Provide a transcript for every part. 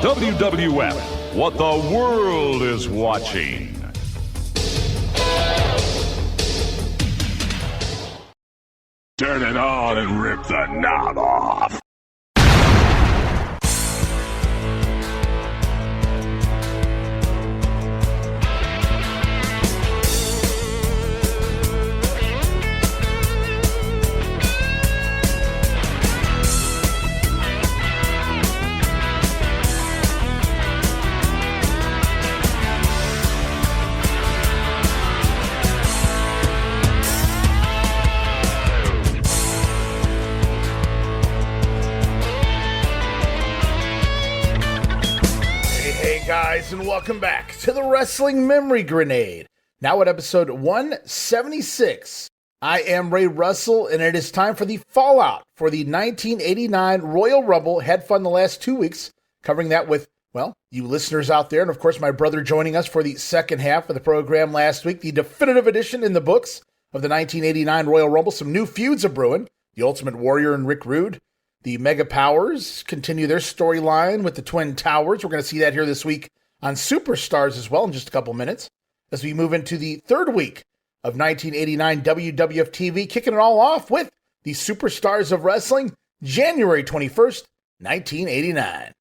WWF, what the world is watching. Turn it on and rip the knob off. Guys, and welcome back to the Wrestling Memory Grenade. Now at episode 176, I am Ray Russell, and it is time for the fallout for the 1989 Royal Rumble. Had fun the last 2 weeks covering that with, well, you listeners out there, and of course my brother joining us for the second half of the program last week, the definitive edition in the books of the 1989 Royal Rumble. Some new feuds are brewing. The Ultimate Warrior and Rick Rude. The Mega Powers continue their storyline with the Twin Towers. We're going to see that here this week on Superstars as well in just a couple minutes as we move into the third week of 1989 WWF TV, kicking it all off with the Superstars of Wrestling, January 21st, 1989.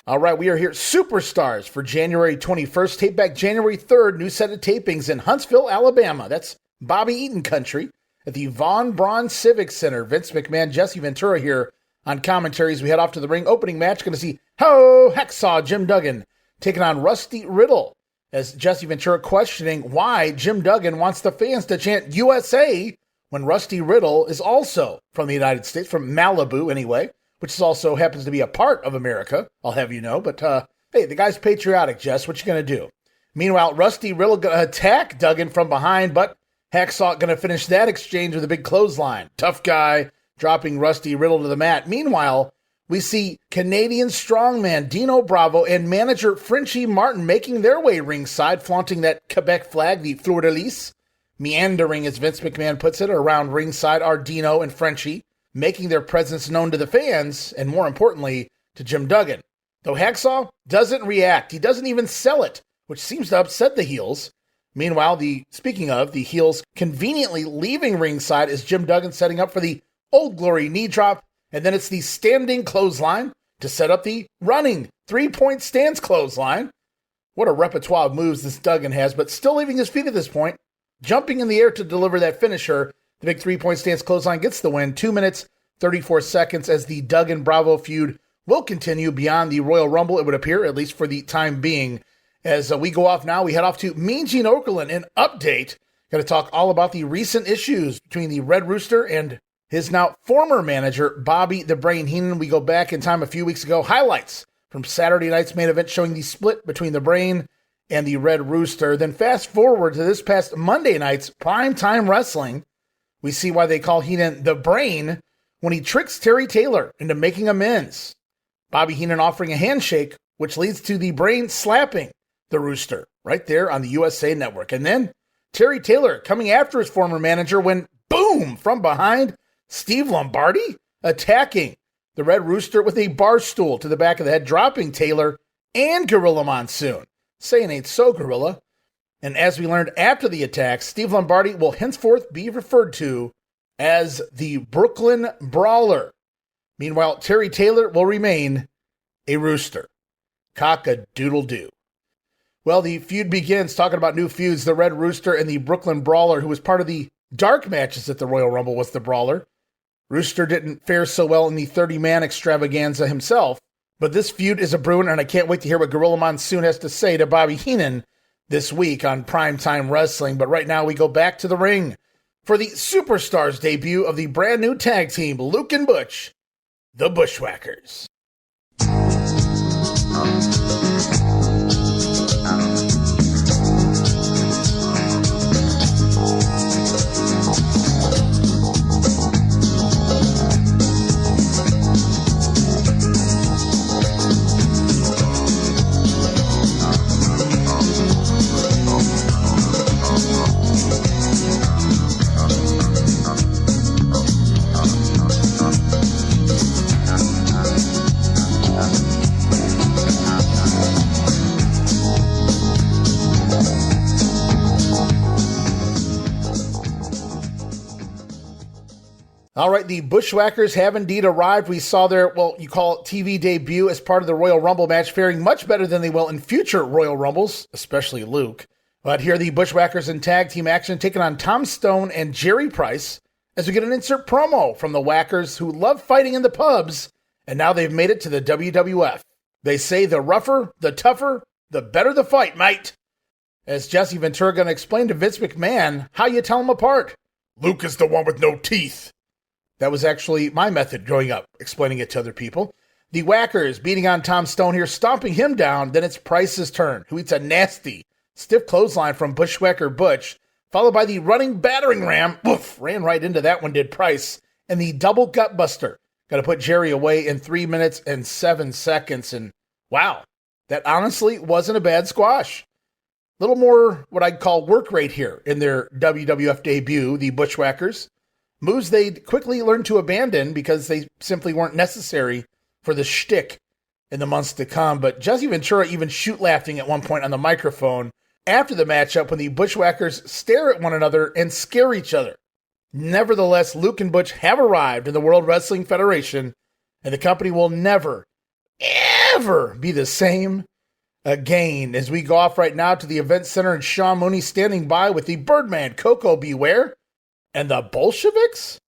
All right, we are here, Superstars, for January 21st. Tape back January 3rd, new set of tapings in Huntsville, Alabama. That's Bobby Eaton country at the Von Braun Civic Center. Vince McMahon, Jesse Ventura here on commentaries. We head off to the ring. Opening match, going to see Hacksaw Jim Duggan taking on Rusty Riddle, as Jesse Ventura questioning why Jim Duggan wants the fans to chant USA when Rusty Riddle is also from the United States, from Malibu anyway, which is also happens to be a part of America, I'll have you know. But, hey, the guy's patriotic, Jess. What you going to do? Meanwhile, Rusty Riddle going to attack Duggan from behind, but Hacksaw going to finish that exchange with a big clothesline. Tough guy dropping Rusty Riddle to the mat. Meanwhile, we see Canadian strongman Dino Bravo and manager Frenchie Martin making their way ringside, flaunting that Quebec flag, the fleur-de-lis. Meandering, as Vince McMahon puts it, around ringside are Dino and Frenchie, making their presence known to the fans, and more importantly, to Jim Duggan. Though Hacksaw doesn't react, he doesn't even sell it, which seems to upset the heels. Meanwhile, speaking of the heels conveniently leaving ringside, is Jim Duggan setting up for the Old Glory knee drop, and then it's the standing clothesline to set up the running three-point stance clothesline. What a repertoire of moves this Duggan has, but still leaving his feet at this point, jumping in the air to deliver that finisher. The big three-point stance clothesline gets the win. 2 minutes, 34 seconds, as the Duggan-Bravo feud will continue beyond the Royal Rumble, it would appear, at least for the time being. As we go off now, we head off to Mean Gene Okerlund, an update. Going to talk all about the recent issues between the Red Rooster and his now former manager, Bobby the Brain Heenan. We go back in time a few weeks ago. Highlights from Saturday night's main event showing the split between the Brain and the Red Rooster. Then fast forward to this past Monday night's primetime wrestling. We see why they call Heenan the Brain when he tricks Terry Taylor into making amends. Bobby Heenan offering a handshake, which leads to the Brain slapping the Rooster right there on the USA Network. And then Terry Taylor coming after his former manager when, boom, from behind, Steve Lombardi attacking the Red Rooster with a bar stool to the back of the head, dropping Taylor and Gorilla Monsoon. Saying ain't so, Gorilla. And as we learned after the attack, Steve Lombardi will henceforth be referred to as the Brooklyn Brawler. Meanwhile, Terry Taylor will remain a Rooster. Cock-a-doodle-doo. Well, the feud begins talking about new feuds. The Red Rooster and the Brooklyn Brawler, who was part of the dark matches at the Royal Rumble, was the Brawler. Rooster didn't fare so well in the 30-man extravaganza himself, but this feud is a brewing, and I can't wait to hear what Gorilla Monsoon has to say to Bobby Heenan this week on Primetime Wrestling. But right now we go back to the ring for the Superstars debut of the brand new tag team, Luke and Butch, the Bushwhackers. All right, the Bushwhackers have indeed arrived. We saw their, well, you call it TV debut as part of the Royal Rumble match, faring much better than they will in future Royal Rumbles, especially Luke. But here the Bushwhackers in tag team action taking on Tom Stone and Jerry Price as we get an insert promo from the Whackers who love fighting in the pubs, and now they've made it to the WWF. They say the rougher, the tougher, the better the fight, mate. As Jesse Ventura going to explain to Vince McMahon how you tell them apart. Luke is the one with no teeth. That was actually my method growing up, explaining it to other people. The Whackers beating on Tom Stone here, stomping him down. Then it's Price's turn, who eats a nasty, stiff clothesline from Bushwhacker Butch, followed by the running battering ram. Woof, ran right into that one, did Price. And the double gut buster. Got to put Jerry away in 3 minutes and 7 seconds. And wow, that honestly wasn't a bad squash. A little more what I'd call work rate here in their WWF debut, the Bushwhackers. Moves they'd quickly learned to abandon because they simply weren't necessary for the shtick in the months to come. But Jesse Ventura even shoot-laughing at one point on the microphone after the matchup when the Bushwhackers stare at one another and scare each other. Nevertheless, Luke and Butch have arrived in the World Wrestling Federation, and the company will never, ever be the same again. As we go off right now to the event center and Sean Mooney standing by with the Birdman, Koko B. Ware, and the Bolsheviks?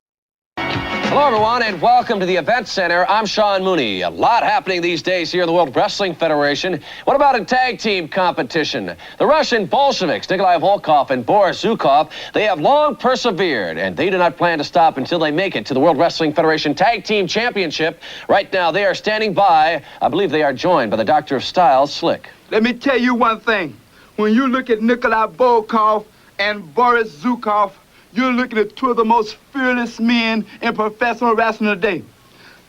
Hello, everyone, and welcome to the Event Center. I'm Sean Mooney. A lot happening these days here in the World Wrestling Federation. What about a tag team competition? The Russian Bolsheviks, Nikolai Volkov and Boris Zukov, they have long persevered, and they do not plan to stop until they make it to the World Wrestling Federation Tag Team Championship. Right now, they are standing by. I believe they are joined by the Doctor of Style, Slick. Let me tell you one thing. When you look at Nikolai Volkov and Boris Zukov, you're looking at two of the most fearless men in professional wrestling today.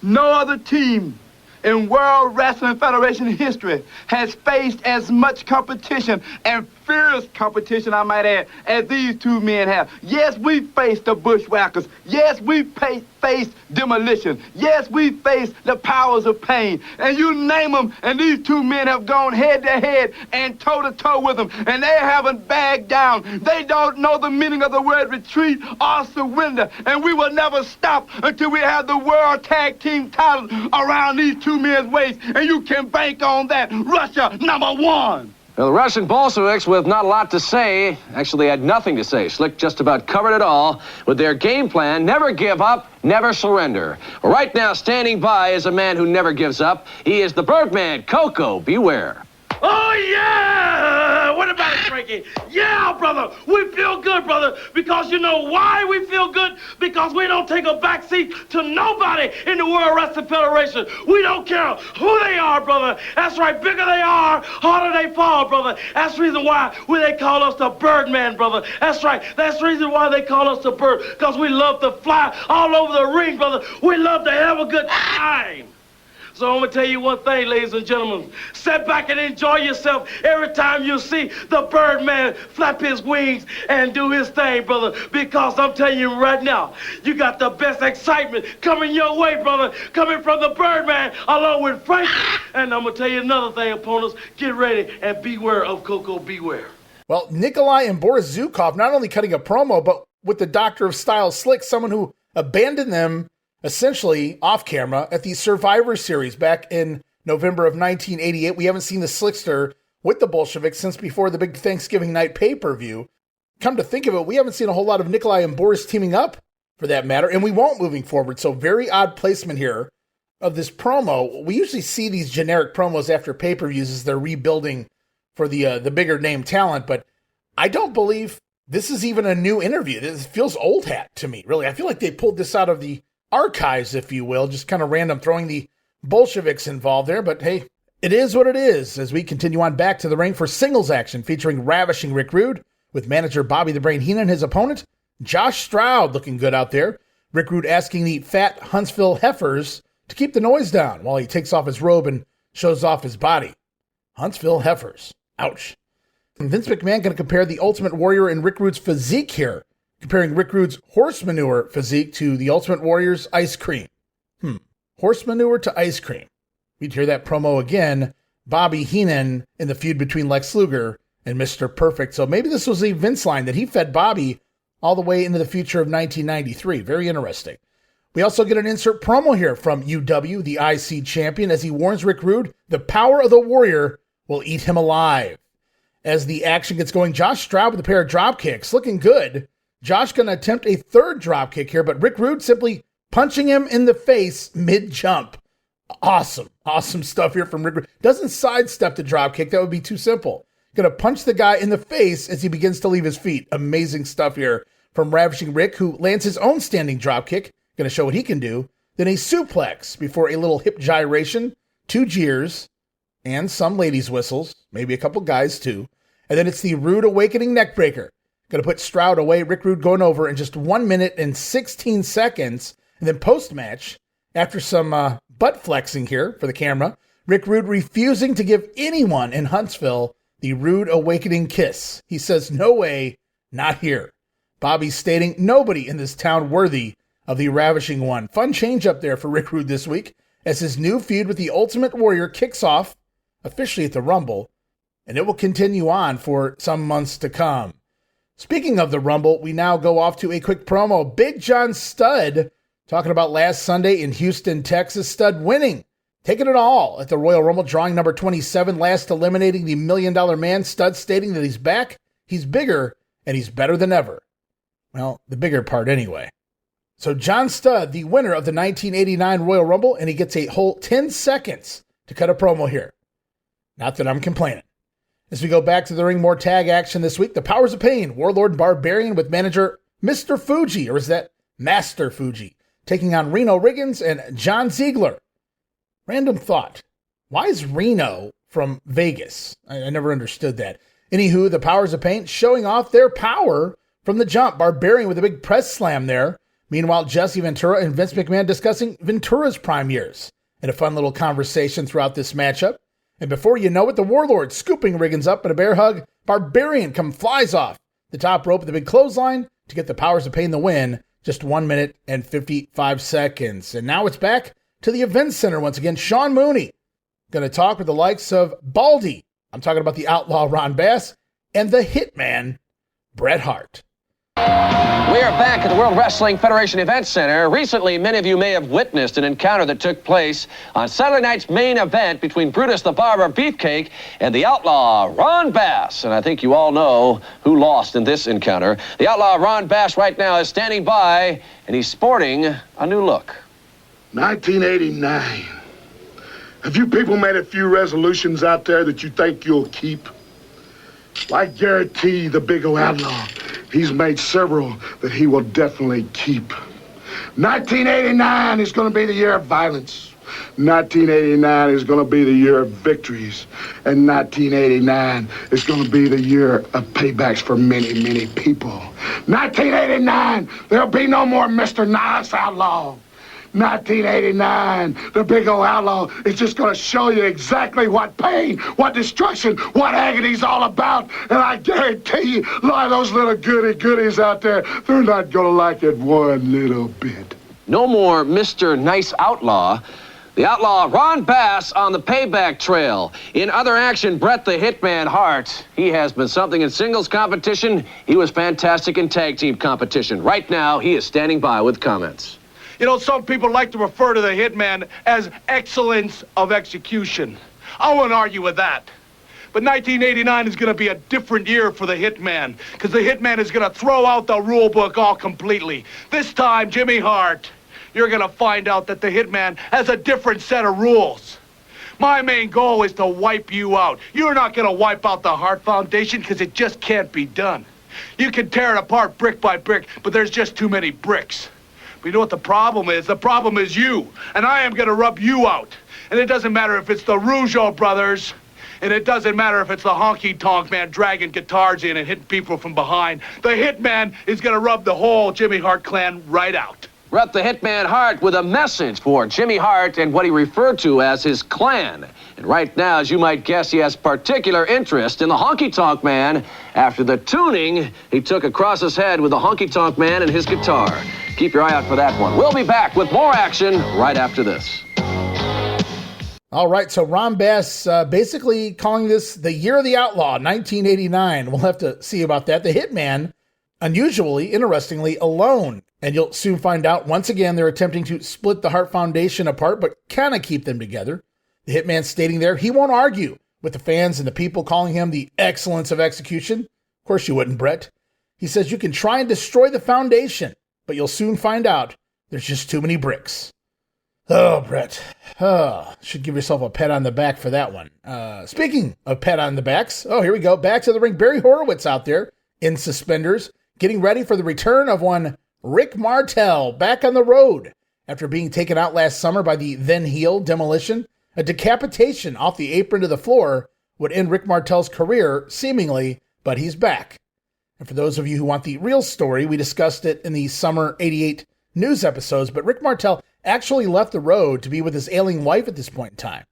No other team in World Wrestling Federation history has faced as much competition and fierce competition, I might add, as these two men have. Yes, we faced the Bushwhackers. Yes, we faced Demolition. Yes, we faced the Powers of Pain. And you name them, and these two men have gone head-to-head and toe-to-toe with them, and they haven't bagged down. They don't know the meaning of the word retreat or surrender, and we will never stop until we have the World Tag Team title around these two men's waist, and you can bank on that. Russia, #1. Well, the Russian Bolsheviks, with not a lot to say, actually had nothing to say. Slick just about covered it all with their game plan: never give up, never surrender. Well, right now, standing by is a man who never gives up. He is the Birdman, Koko B. Ware. Oh, yeah! What about it, Frankie? Yeah, brother! We feel good, brother, because you know why we feel good? Because we don't take a backseat to nobody in the World Wrestling Federation. We don't care who they are, brother. That's right, bigger they are, harder they fall, brother. That's the reason why they call us the Birdman, brother. That's right. That's the reason why they call us the Bird, because we love to fly all over the ring, brother. We love to have a good time. So I'm going to tell you one thing, ladies and gentlemen. Sit back and enjoy yourself every time you see the Birdman flap his wings and do his thing, brother. Because I'm telling you right now, you got the best excitement coming your way, brother. Coming from the Birdman along with Frank. And I'm going to tell you another thing, opponents. Get ready and beware of Koko Beware. Well, Nikolai and Boris Zukov not only cutting a promo, but with the Doctor of Style, Slick, someone who abandoned them essentially off camera at the Survivor Series back in November of 1988. We haven't seen the Slickster with the Bolsheviks since before the big Thanksgiving night pay-per-view. Come to think of it, we haven't seen a whole lot of Nikolai and Boris teaming up for that matter, and we won't moving forward. So very odd placement here of this promo. We usually see these generic promos after pay-per-views as they're rebuilding for the bigger name talent, but I don't believe this is even a new interview. This feels old hat to me, really. I feel like they pulled this out of the archives, if you will, just kind of random throwing the Bolsheviks involved there. But hey, it is what it is as we continue on back to the ring for singles action featuring Ravishing Rick Rude with manager Bobby the Brain Heenan and his opponent, Josh Stroud, looking good out there. Rick Rude asking the fat Huntsville heifers to keep the noise down while he takes off his robe and shows off his body. Huntsville heifers. Ouch. And Vince McMahon going to compare the Ultimate Warrior and Rick Rude's physique here, comparing Rick Rude's horse manure physique to the Ultimate Warrior's ice cream. Horse manure to ice cream. We'd hear that promo again. Bobby Heenan in the feud between Lex Luger and Mr. Perfect. So maybe this was a Vince line that he fed Bobby all the way into the future of 1993. Very interesting. We also get an insert promo here from UW, the IC champion, as he warns Rick Rude the power of the Warrior will eat him alive. As the action gets going, Josh Stroud with a pair of drop kicks, looking good. Josh going to attempt a third drop kick here, but Rick Rude simply punching him in the face mid-jump. Awesome stuff here from Rick Rude. Doesn't sidestep the drop kick. That would be too simple. Going to punch the guy in the face as he begins to leave his feet. Amazing stuff here from Ravishing Rick, who lands his own standing drop kick. Going to show what he can do. Then a suplex before a little hip gyration, 2 jeers, and some ladies' whistles, maybe a couple guys too. And then it's the Rude Awakening neckbreaker. Going to put Stroud away. Rick Rude going over in just 1 minute and 16 seconds. And then post-match, after some butt flexing here for the camera, Rick Rude refusing to give anyone in Huntsville the Rude Awakening kiss. He says, no way, not here. Bobby stating, nobody in this town worthy of the Ravishing one. Fun change up there for Rick Rude this week as his new feud with the Ultimate Warrior kicks off officially at the Rumble, and it will continue on for some months to come. Speaking of the Rumble, we now go off to a quick promo. Big John Studd talking about last Sunday in Houston, Texas. Studd winning, taking it all at the Royal Rumble, drawing number 27, last eliminating the $1 Million Man. Studd stating that he's back, he's bigger, and he's better than ever. Well, the bigger part anyway. So John Studd, the winner of the 1989 Royal Rumble, and he gets a whole 10 seconds to cut a promo here. Not that I'm complaining. As we go back to the ring, more tag action this week. The Powers of Pain, Warlord Barbarian with manager Mr. Fuji, or is that Master Fuji, taking on Reno Riggins and John Ziegler. Random thought. Why is Reno from Vegas? I never understood that. Anywho, the Powers of Pain showing off their power from the jump. Barbarian with a big press slam there. Meanwhile, Jesse Ventura and Vince McMahon discussing Ventura's prime years and a fun little conversation throughout this matchup. And before you know it, the Warlord scooping Riggins up in a bear hug. Barbarian flies off the top rope with a big clothesline to get the Powers of Pain the win. Just 1 minute and 55 seconds. And now it's back to the event center once again. Sean Mooney going to talk with the likes of Baldy. I'm talking about the Outlaw Ron Bass and the Hitman Bret Hart. We are back at the World Wrestling Federation Event Center. Recently, many of you may have witnessed an encounter that took place on Saturday night's main event between Brutus the Barber Beefcake and the Outlaw Ron Bass. And I think you all know who lost in this encounter. The Outlaw Ron Bass right now is standing by, and he's sporting a new look. 1989. Have you people made a few resolutions out there that you think you'll keep? I guarantee the big old outlaw, he's made several that he will definitely keep. 1989 is going to be the year of violence. 1989 is going to be the year of victories. And 1989 is going to be the year of paybacks for many, many people. 1989, there'll be no more Mr. Nice Outlaw. 1989, the big old outlaw is just going to show you exactly what pain, what destruction, what agony's all about. And I guarantee you, a lot of those little goodies out there, they're not going to like it one little bit. No more Mr. Nice Outlaw. The Outlaw Ron Bass on the payback trail. In other action, Bret the Hitman Hart. He has been something in singles competition. He was fantastic in tag team competition. Right now, he is standing by with comments. You know, some people like to refer to the Hitman as excellence of execution. I won't argue with that. But 1989 is going to be a different year for the Hitman, because the Hitman is going to throw out the rule book all completely. This time, Jimmy Hart, you're going to find out that the Hitman has a different set of rules. My main goal is to wipe you out. You're not going to wipe out the Hart Foundation, because it just can't be done. You can tear it apart brick by brick, but there's just too many bricks. But you know what the problem is? The problem is you, and I am going to rub you out. And it doesn't matter if it's the Rougeau Brothers, and it doesn't matter if it's the honky-tonk man dragging guitars in and hitting people from behind. The Hitman is going to rub the whole Jimmy Hart clan right out. Bret the Hitman Hart with a message for Jimmy Hart and what he referred to as his clan. And right now, as you might guess, he has particular interest in the honky-tonk man after the tuning he took across his head with the honky-tonk man and his guitar. Keep your eye out for that one. We'll be back with more action right after this. All right, so Ron Bass basically calling this the year of the outlaw, 1989. We'll have to see about that. The Hitman unusually, interestingly, alone. And you'll soon find out, once again, they're attempting to split the Hart Foundation apart, but kind of keep them together. The Hitman stating there, he won't argue with the fans and the people calling him the excellence of execution. Of course you wouldn't, Brett. He says you can try and destroy the foundation, but you'll soon find out there's just too many bricks. Oh, Brett. Should give yourself a pat on the back for that one. Speaking of pat on the backs, here we go. Back to the ring. Barry Horowitz out there in suspenders, getting ready for the return of one Rick Martel back on the road after being taken out last summer by the then heel Demolition. A decapitation off the apron to the floor would end Rick Martel's career, seemingly, but he's back. And for those of you who want the real story, we discussed it in the summer 88 news episodes, but Rick Martel actually left the road to be with his ailing wife at this point in time.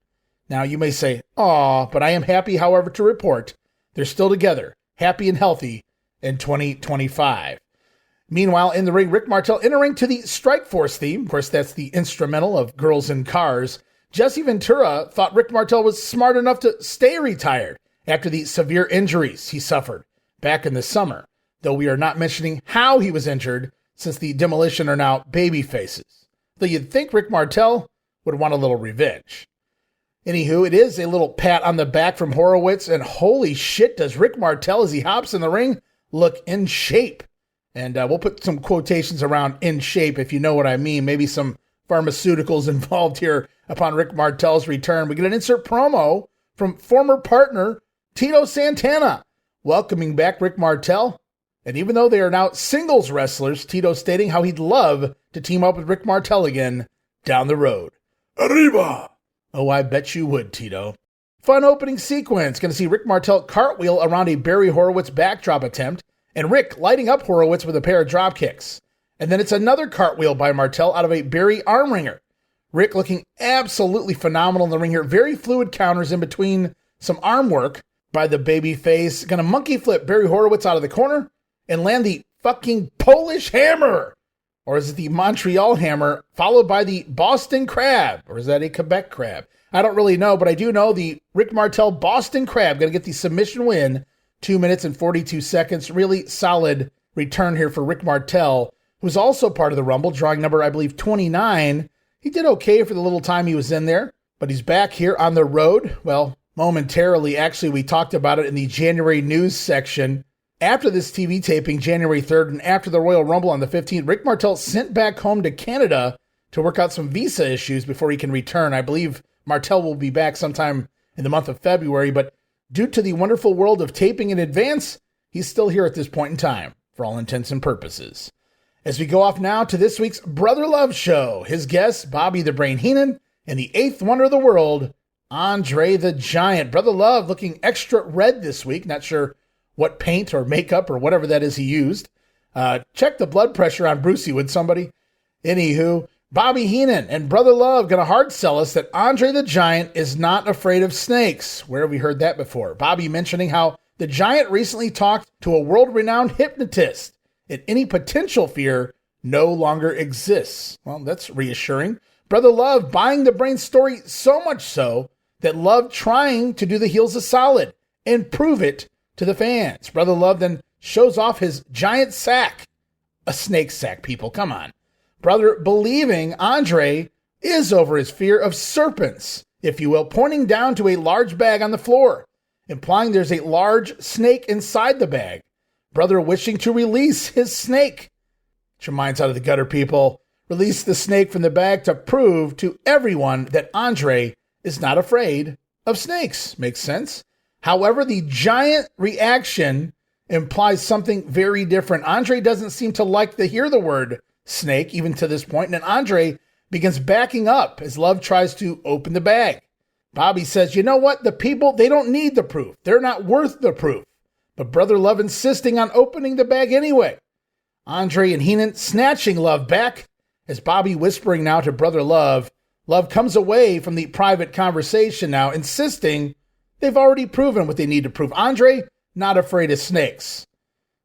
Now, you may say, but I am happy, however, to report they're still together, happy and healthy in 2025. Meanwhile, in the ring, Rick Martel entering to the Strike Force theme. Of course, that's the instrumental of Girls in Cars. Jesse Ventura thought Rick Martel was smart enough to stay retired after the severe injuries he suffered back in the summer, though we are not mentioning how he was injured since the Demolition are now baby faces. Though you'd think Rick Martel would want a little revenge. Anywho, it is a little pat on the back from Horowitz, and holy shit, does Rick Martel, as he hops in the ring, look in shape. And we'll put some quotations around in shape, if you know what I mean. Maybe some pharmaceuticals involved here upon Rick Martel's return. We get an insert promo from former partner Tito Santana, welcoming back Rick Martel. And even though they are now singles wrestlers, Tito stating how he'd love to team up with Rick Martel again down the road. Arriba! Oh, I bet you would, Tito. Fun opening sequence. Going to see Rick Martel cartwheel around a Barry Horowitz backdrop attempt, and Rick lighting up Horowitz with a pair of drop kicks. And then it's another cartwheel by Martel out of a Barry arm wringer. Rick looking absolutely phenomenal in the ring here. Very fluid counters in between some arm work by the babyface. Going to monkey flip Barry Horowitz out of the corner and land the fucking Polish hammer. Or is it the Montreal hammer, followed by the Boston Crab? Or is that a Quebec Crab? I don't really know, but I do know the Rick Martel Boston Crab going to get the submission win. 2 minutes and 42 seconds. Really solid return here for Rick Martel, who's also part of the Rumble, drawing number, I believe, 29. He did okay for the little time he was in there, but he's back here on the road. Well, momentarily, actually, we talked about it in the January news section. After this TV taping, January 3rd, and after the Royal Rumble on the 15th, Rick Martel sent back home to Canada to work out some visa issues before he can return. I believe Martel will be back sometime in the month of February, but due to the wonderful world of taping in advance, he's still here at this point in time, for all intents and purposes. As we go off now to this week's Brother Love Show, his guests, Bobby the Brain Heenan, and the eighth wonder of the world, Andre the Giant. Brother Love looking extra red this week, not sure what paint or makeup or whatever that is he used. Check the blood pressure on Brucey, would somebody? Anywho, Bobby Heenan and Brother Love going to hard sell us that Andre the Giant is not afraid of snakes. Where have we heard that before? Bobby mentioning how the Giant recently talked to a world-renowned hypnotist and any potential fear no longer exists. Well, that's reassuring. Brother Love buying the Brain story so much so that Love trying to do the heels a solid and prove it to the fans. Brother Love then shows off his giant sack. A snake sack, people, come on. Brother believing Andre is over his fear of serpents, if you will, pointing down to a large bag on the floor, implying there's a large snake inside the bag. Brother wishing to release his snake. Get your minds out of the gutter, people. Release the snake from the bag to prove to everyone that Andre is not afraid of snakes. Makes sense. However, the Giant reaction implies something very different. Andre doesn't seem to like to hear the word snake, even to this point, and Andre begins backing up as Love tries to open the bag. Bobby says, you know what? The people, they don't need the proof. They're not worth the proof. But Brother Love insisting on opening the bag anyway. Andre and Heenan snatching Love back as Bobby whispering now to Brother Love. Love comes away from the private conversation now, insisting they've already proven what they need to prove. Andre, not afraid of snakes.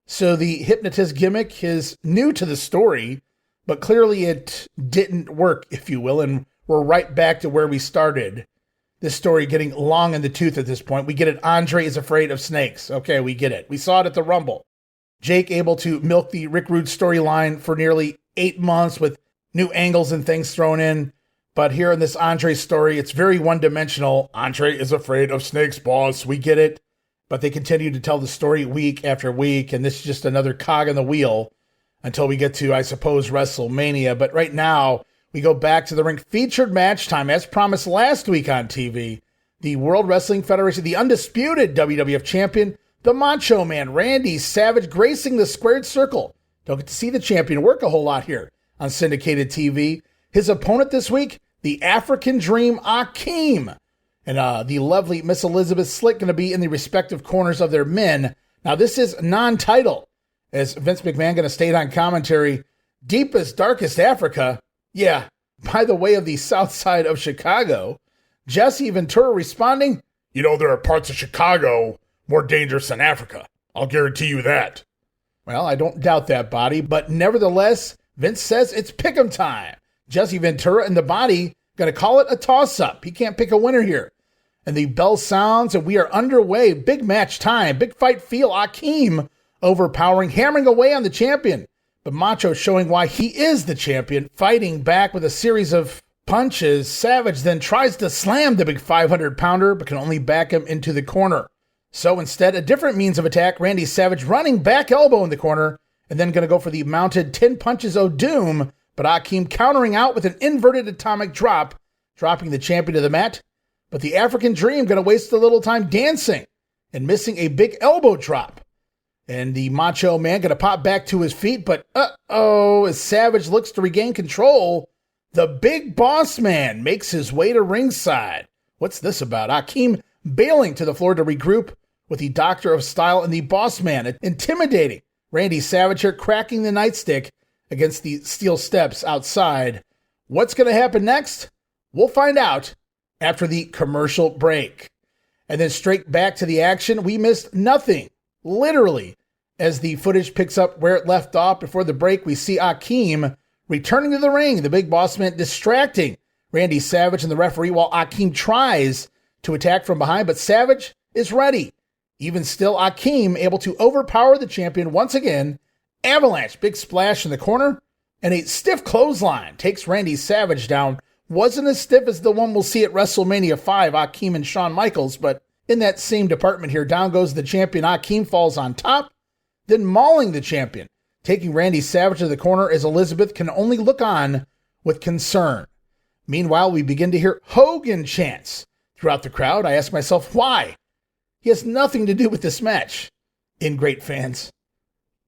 So the hypnotist gimmick is new to the story, but clearly it didn't work, if you will, and we're right back to where we started. This story getting long in the tooth at this point. We get it. Andre is afraid of snakes. Okay, we get it. We saw it at the Rumble. Jake able to milk the Rick Rude storyline for nearly 8 months with new angles and things thrown in. But here in this Andre story, it's very one-dimensional. Andre is afraid of snakes, boss. We get it. But they continue to tell the story week after week, and this is just another cog in the wheel until we get to, I suppose, WrestleMania. But right now, we go back to the ring. Featured match time, as promised last week on TV. The World Wrestling Federation, the undisputed WWF Champion, the Macho Man, Randy Savage, gracing the squared circle. Don't get to see the champion work a whole lot here on syndicated TV. His opponent this week, the African Dream, Akeem. And the lovely Miss Elizabeth Slick going to be in the respective corners of their men. Now, this is non-title, as Vince McMahon going to state on commentary, deepest, darkest Africa. Yeah, by the way of the south side of Chicago. Jesse Ventura responding, you know, there are parts of Chicago more dangerous than Africa. I'll guarantee you that. Well, I don't doubt that, Body, but nevertheless, Vince says it's pick'em time. Jesse Ventura and the Body going to call it a toss-up. He can't pick a winner here. And the bell sounds, and we are underway. Big match time, big fight feel. Akeem overpowering, hammering away on the champion. But Macho showing why he is the champion, fighting back with a series of punches. Savage then tries to slam the big 500-pounder, but can only back him into the corner. So instead, a different means of attack. Randy Savage running back elbow in the corner, and then going to go for the mounted 10 punches Doom. But Akeem countering out with an inverted atomic drop, dropping the champion to the mat. But the African Dream going to waste a little time dancing and missing a big elbow drop. And the Macho Man going to pop back to his feet, but as Savage looks to regain control, the Big Boss Man makes his way to ringside. What's this about? Akeem bailing to the floor to regroup with the Doctor of Style and the Boss Man, intimidating Randy Savage here, cracking the nightstick against the steel steps outside. What's going to happen next? We'll find out after the commercial break. And then straight back to the action. We missed nothing, literally, as the footage picks up where it left off. Before the break, we see Akeem returning to the ring. The Big Boss Man distracting Randy Savage and the referee while Akeem tries to attack from behind, but Savage is ready. Even still, Akeem able to overpower the champion once again. Avalanche, big splash in the corner, and a stiff clothesline takes Randy Savage down. Wasn't as stiff as the one we'll see at WrestleMania 5, Akeem and Shawn Michaels, but in that same department here, down goes the champion. Akeem falls on top, then mauling the champion, taking Randy Savage to the corner as Elizabeth can only look on with concern. Meanwhile, we begin to hear Hogan chants throughout the crowd. I ask myself, why? He has nothing to do with this match. Ingrate fans.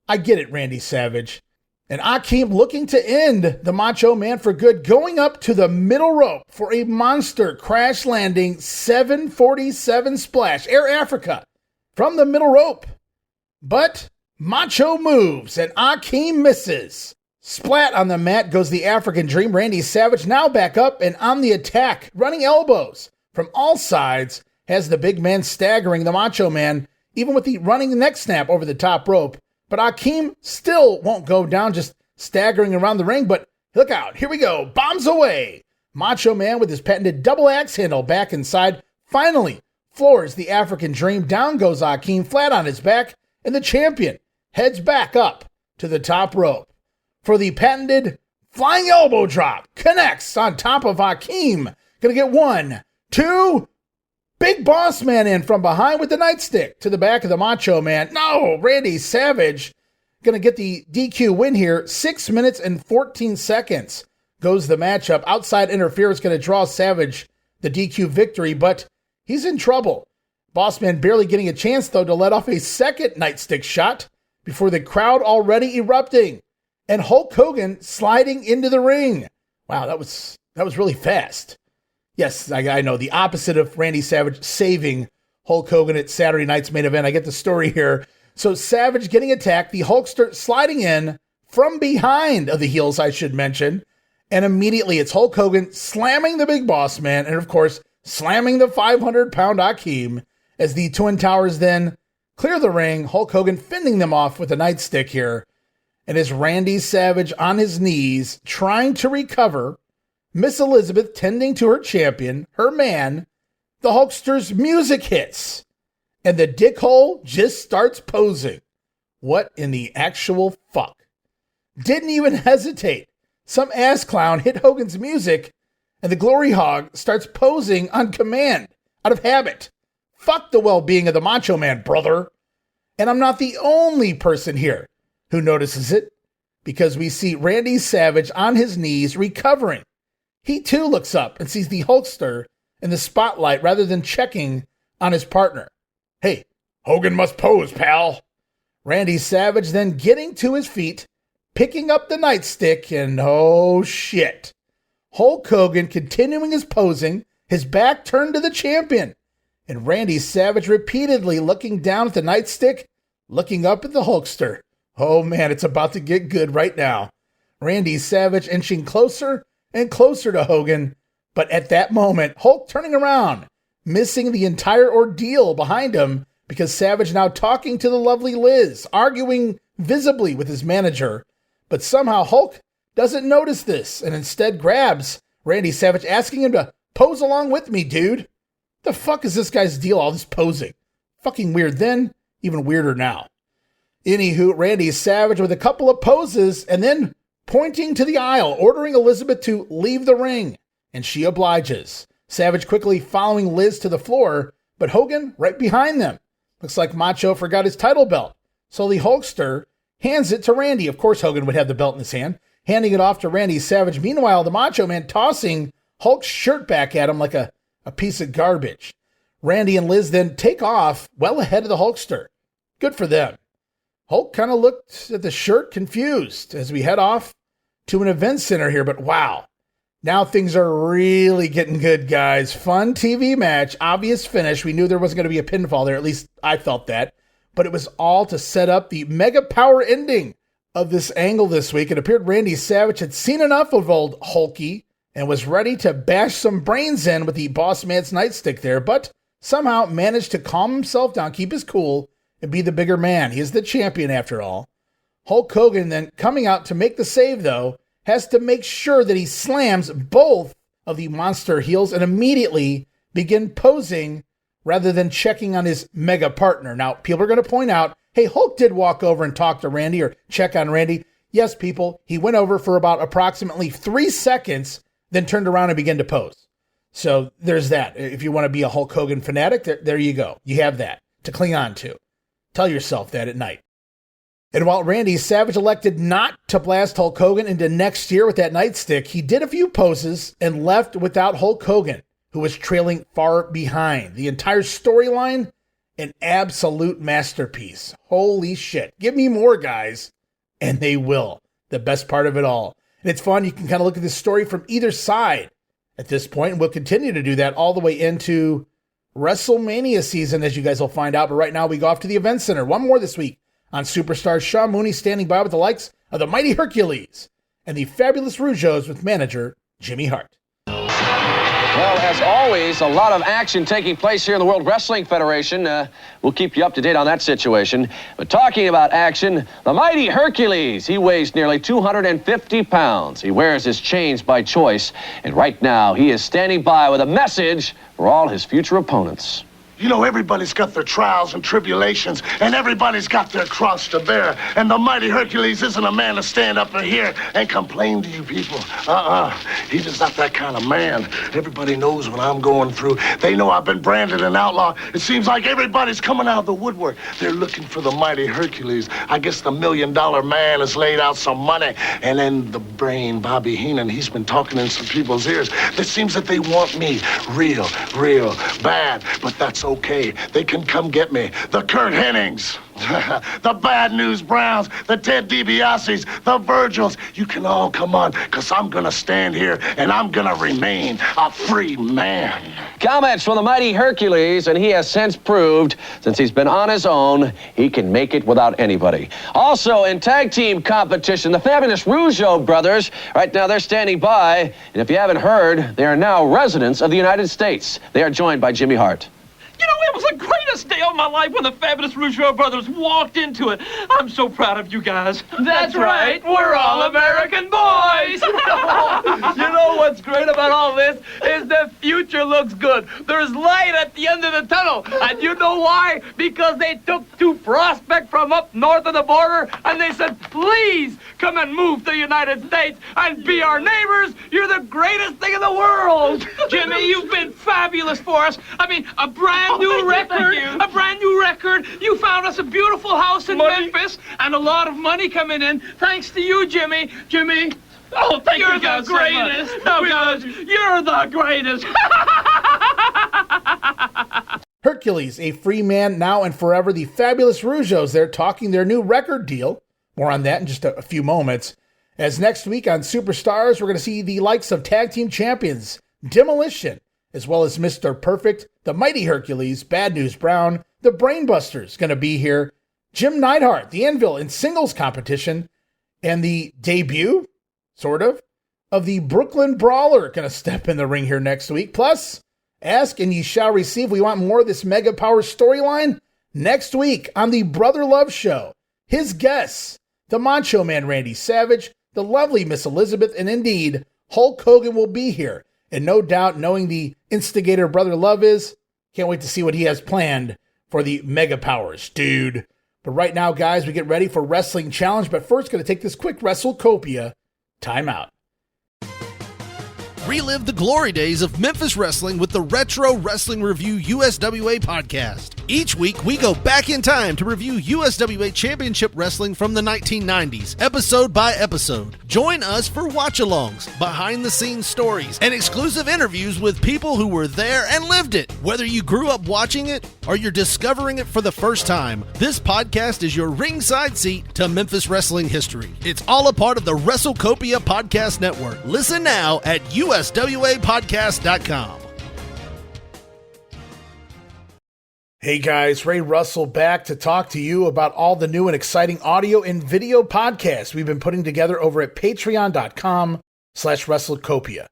I get it, Randy Savage. And Akeem looking to end the Macho Man for good, going up to the middle rope for a monster crash landing 747 splash, Air Africa, from the middle rope. But Macho moves and Akeem misses. Splat on the mat goes the African Dream. Randy Savage now back up and on the attack, running elbows from all sides, has the big man staggering the Macho Man, even with the running neck snap over the top rope. But Akeem still won't go down, just staggering around the ring. But look out, here we go, bombs away. Macho Man with his patented double axe handle back inside, finally floors the African Dream. Down goes Akeem, flat on his back, and the champion heads back up to the top rope for the patented flying elbow drop. Connects on top of Akeem. Gonna get 1, 2, Big Boss Man in from behind with the nightstick to the back of the Macho Man. No, Randy Savage going to get the DQ win here. 6 minutes and 14 seconds goes the matchup. Outside interference going to draw Savage the DQ victory, but he's in trouble. Boss Man barely getting a chance, though, to let off a second nightstick shot before the crowd already erupting. And Hulk Hogan sliding into the ring. Wow, that was really fast. Yes, I know, the opposite of Randy Savage saving Hulk Hogan at Saturday night's main event. I get the story here. So Savage getting attacked, the Hulkster sliding in from behind of the heels, I should mention. And immediately it's Hulk Hogan slamming the Big Boss Man and, of course, slamming the 500-pound Akeem as the Twin Towers then clear the ring. Hulk Hogan fending them off with a nightstick here. And as Randy Savage on his knees trying to recover, Miss Elizabeth tending to her champion, her man, the Hulkster's music hits, and the dickhole just starts posing. What in the actual fuck? Didn't even hesitate. Some ass clown hit Hogan's music, and the Glory Hog starts posing on command, out of habit. Fuck the well-being of the Macho Man, brother. And I'm not the only person here who notices it, because we see Randy Savage on his knees recovering. He too looks up and sees the Hulkster in the spotlight rather than checking on his partner. Hey, Hogan must pose, pal. Randy Savage then getting to his feet, picking up the nightstick, and oh shit. Hulk Hogan continuing his posing, his back turned to the champion, and Randy Savage repeatedly looking down at the nightstick, looking up at the Hulkster. Oh man, it's about to get good right now. Randy Savage inching closer and closer to Hogan, but at that moment, Hulk turning around, missing the entire ordeal behind him because Savage now talking to the lovely Liz, arguing visibly with his manager, but somehow Hulk doesn't notice this and instead grabs Randy Savage, asking him to pose along with me, dude. The fuck is this guy's deal, all this posing? Fucking weird then, even weirder now. Anywho, Randy Savage with a couple of poses and then pointing to the aisle, ordering Elizabeth to leave the ring, and she obliges. Savage quickly following Liz to the floor, but Hogan right behind them. Looks like Macho forgot his title belt, so the Hulkster hands it to Randy. Of course Hogan would have the belt in his hand, handing it off to Randy Savage. Meanwhile, the Macho Man tossing Hulk's shirt back at him like a piece of garbage. Randy and Liz then take off well ahead of the Hulkster. Good for them. Hulk kind of looked at the shirt confused as we head off to an event center here, but wow. Now things are really getting good, guys. Fun TV match, obvious finish. We knew there wasn't going to be a pinfall there, at least I felt that. But it was all to set up the mega power ending of this angle this week. It appeared Randy Savage had seen enough of old Hulky and was ready to bash some brains in with the Boss Man's nightstick there, but somehow managed to calm himself down, keep his cool, and be the bigger man. He is the champion after all. Hulk Hogan then coming out to make the save, though, has to make sure that he slams both of the monster heels and immediately begin posing rather than checking on his mega partner. Now, people are going to point out, hey, Hulk did walk over and talk to Randy or check on Randy. Yes, people, he went over for about approximately 3 seconds, then turned around and began to pose. So there's that. If you want to be a Hulk Hogan fanatic, there you go. You have that to cling on to. Tell yourself that at night. And while Randy Savage elected not to blast Hulk Hogan into next year with that nightstick, he did a few poses and left without Hulk Hogan, who was trailing far behind. The entire storyline, an absolute masterpiece. Holy shit. Give me more, guys. And they will. The best part of it all. And it's fun. You can kind of look at this story from either side at this point, and we'll continue to do that all the way into WrestleMania season, as you guys will find out. But right now, we go off to the Event Center. One more this week on Superstars. Sean Mooney standing by with the likes of the Mighty Hercules and the Fabulous Rougeaus with manager Jimmy Hart. Well, as always, a lot of action taking place here in the World Wrestling Federation. We'll keep you up to date on that situation. But talking about action, the Mighty Hercules. He weighs nearly 250 pounds. He wears his chains by choice. And right now, he is standing by with a message for all his future opponents. You know, everybody's got their trials and tribulations, and everybody's got their cross to bear. And the Mighty Hercules isn't a man to stand up in here and complain to you people. He's just not that kind of man. Everybody knows what I'm going through. They know I've been branded an outlaw. It seems like everybody's coming out of the woodwork. They're looking for the Mighty Hercules. I guess the $1 Million Man has laid out some money. And then the brain, Bobby Heenan, he's been talking in some people's ears. It seems that they want me real bad, but that's okay. They can come get me. The Kurt Hennings, the Bad News Browns, the Ted DiBiase's, the Virgils. You can all come on, because I'm going to stand here and I'm going to remain a free man. Comments from the Mighty Hercules, and he has since proved, since he's been on his own, he can make it without anybody. Also, in tag team competition, the Fabulous Rougeau Brothers, right now they're standing by, and if you haven't heard, they are now residents of the United States. They are joined by Jimmy Hart. You know, it was the greatest proudest day of my life when the fabulous Rougeau Brothers walked into it. I'm so proud of you guys. That's right. We're all American boys. You know what's great about all this is the future looks good. There's light at the end of the tunnel. And you know why? Because they took 2 prospects from up north of the border and they said, please come and move to the United States and be our neighbors. You're the greatest thing in the world. Jimmy, you've been fabulous for us. I mean, a brand new record. A brand new record. You found us a beautiful house in Memphis and a lot of money coming in. Thanks to you, Jimmy. Jimmy. Oh, thank you guys so much. You're the greatest. No, guys, you're the greatest. Hercules, a free man now and forever. The fabulous Rougeaus there talking their new record deal. More on that in just a few moments. As next week on Superstars, we're going to see the likes of tag team champions Demolition, as well as Mr. Perfect, the Mighty Hercules, Bad News Brown, the Brainbusters going to be here, Jim Neidhart, the Anvil in singles competition, and the debut, sort of the Brooklyn Brawler going to step in the ring here next week. Plus, ask and ye shall receive. We want more of this Mega Power storyline next week on the Brother Love Show. His guests, the Macho Man Randy Savage, the lovely Miss Elizabeth, and indeed, Hulk Hogan will be here. And no doubt, knowing the instigator Brother Love is, can't wait to see what he has planned for the Mega Powers, dude. But right now, guys, we get ready for Wrestling Challenge. But first, going to take this quick WrestleCopia timeout. Relive the glory days of Memphis wrestling with the Retro Wrestling Review USWA podcast. Each week, we go back in time to review USWA Championship Wrestling from the 1990s, episode by episode. Join us for watch-alongs, behind-the-scenes stories, and exclusive interviews with people who were there and lived it. Whether you grew up watching it or you're discovering it for the first time, this podcast is your ringside seat to Memphis wrestling history. It's all a part of the WrestleCopia Podcast Network. Listen now at USWApodcast.com. Hey guys, Ray Russell back to talk to you about all the new and exciting audio and video podcasts we've been putting together over at patreon.com/WrestleCopia.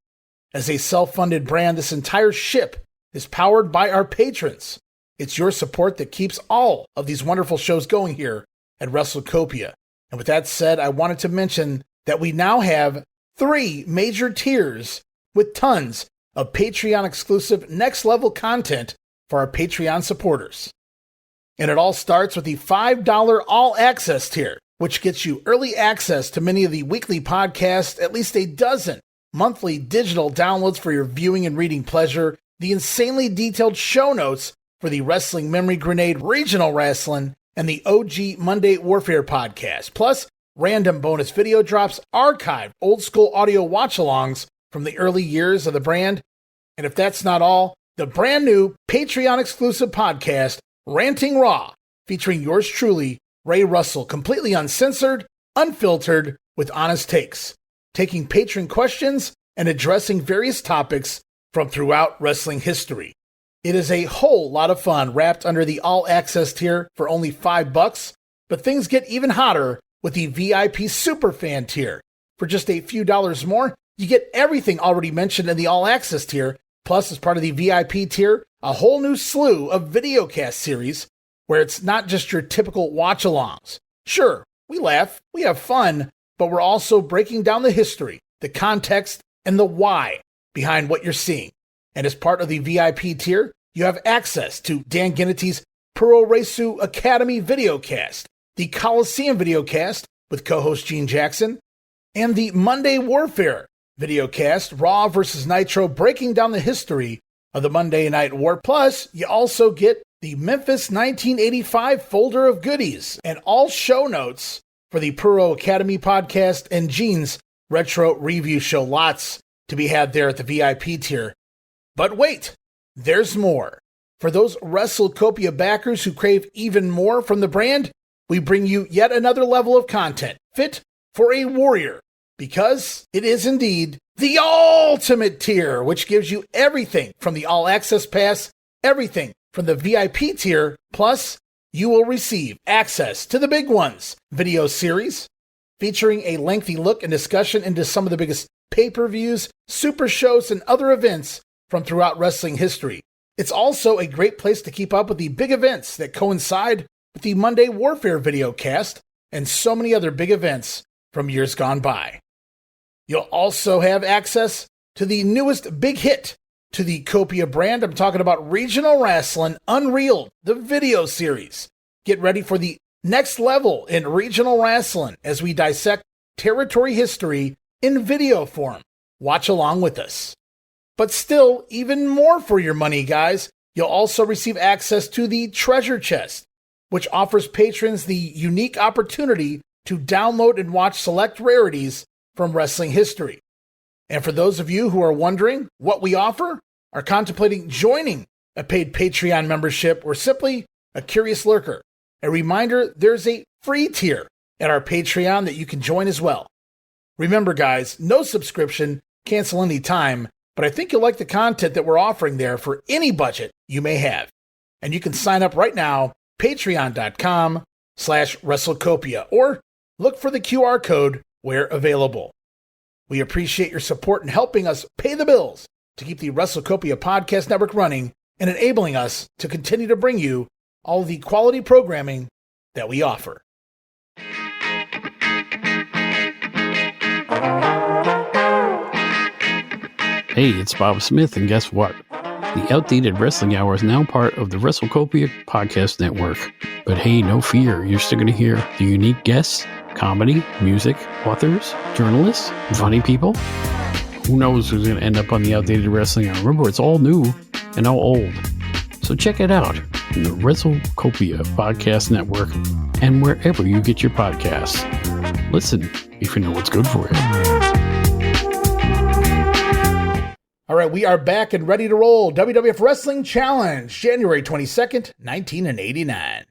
As a self-funded brand, this entire ship is powered by our patrons. It's your support that keeps all of these wonderful shows going here at WrestleCopia. And with that said, I wanted to mention that we now have 3 major tiers with tons of Patreon-exclusive next-level content for our Patreon supporters. And it all starts with the $5 all-access tier, which gets you early access to many of the weekly podcasts, at least a dozen monthly digital downloads for your viewing and reading pleasure, the insanely detailed show notes for the Wrestling Memory Grenade Regional Wrestling, and the OG Monday Warfare podcast, plus random bonus video drops, archived old-school audio watch-alongs from the early years of the brand. And if that's not all, the brand new Patreon-exclusive podcast, Ranting Raw, featuring yours truly, Ray Russell, completely uncensored, unfiltered, with honest takes, taking patron questions and addressing various topics from throughout wrestling history. It is a whole lot of fun wrapped under the all-access tier for only $5, but things get even hotter with the VIP Superfan tier. For just a few dollars more, you get everything already mentioned in the all-access tier, plus as part of the VIP tier, a whole new slew of videocast series where it's not just your typical watch-alongs. Sure, we laugh, we have fun, but we're also breaking down the history, the context, and the why behind what you're seeing. And as part of the VIP tier, you have access to Dan Gennety's Puro Resu Academy videocast, the Coliseum videocast with co-host Gene Jackson, and the Monday Warfare videocast, Raw vs. Nitro, breaking down the history of the Monday Night War. Plus, you also get the Memphis 1985 folder of goodies and all show notes for the Puro Academy podcast and Gene's Retro Review Show. Lots to be had there at the VIP tier. But wait, there's more. For those WrestleCopia backers who crave even more from the brand, we bring you yet another level of content fit for a warrior, because it is indeed the ultimate tier, which gives you everything from the all-access pass, everything from the VIP tier, plus you will receive access to the big ones, video series featuring a lengthy look and discussion into some of the biggest pay-per-views, super shows, and other events from throughout wrestling history, It's also a great place to keep up with the big events that coincide with the Monday Warfare video cast and so many other big events from years gone by. You'll also have access to the newest big hit to the Copia brand. I'm talking about Regional Wrestling Unreal, the video series. Get ready for the next level in regional wrestling as we dissect territory history in video form. Watch along with us. But still, even more for your money, guys. You'll also receive access to the Treasure Chest, which offers patrons the unique opportunity to download and watch select rarities from wrestling history. And for those of you who are wondering what we offer, are contemplating joining a paid Patreon membership, or simply a curious lurker, a reminder there's a free tier at our Patreon that you can join as well. Remember, guys, no subscription, cancel any time, but I think you'll like the content that we're offering there for any budget you may have. And you can sign up right now, patreon.com/WrestleCopia, or look for the QR code where available. We appreciate your support in helping us pay the bills to keep the WrestleCopia podcast network running and enabling us to continue to bring you all the quality programming that we offer. Hey, it's Bob Smith, and guess what? The Outdated Wrestling Hour is now part of the WrestleCopia podcast network. But hey, no fear, you're still going to hear the unique guests, comedy, music, authors, journalists, funny people. Who knows who's going to end up on the Outdated Wrestling Hour? Remember, it's all new and all old. So check it out in the WrestleCopia podcast network and wherever you get your podcasts. Listen if you know what's good for you. All right, we are back and ready to roll. WWF Wrestling Challenge, January 22nd, 1989.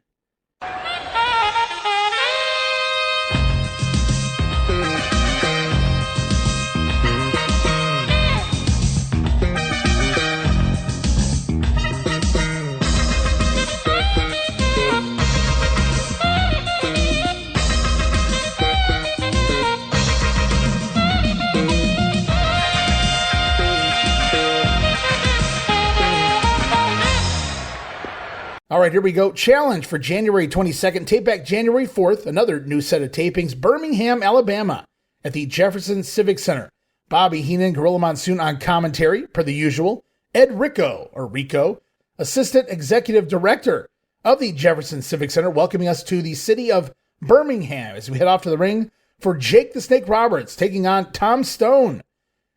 All right, here we go. Challenge for January 22nd. Tape back January 4th. Another new set of tapings. Birmingham, Alabama at the Jefferson Civic Center. Bobby Heenan, Gorilla Monsoon on commentary, per the usual. Ed Rico, Assistant Executive Director of the Jefferson Civic Center, welcoming us to the city of Birmingham as we head off to the ring for Jake the Snake Roberts, taking on Tom Stone.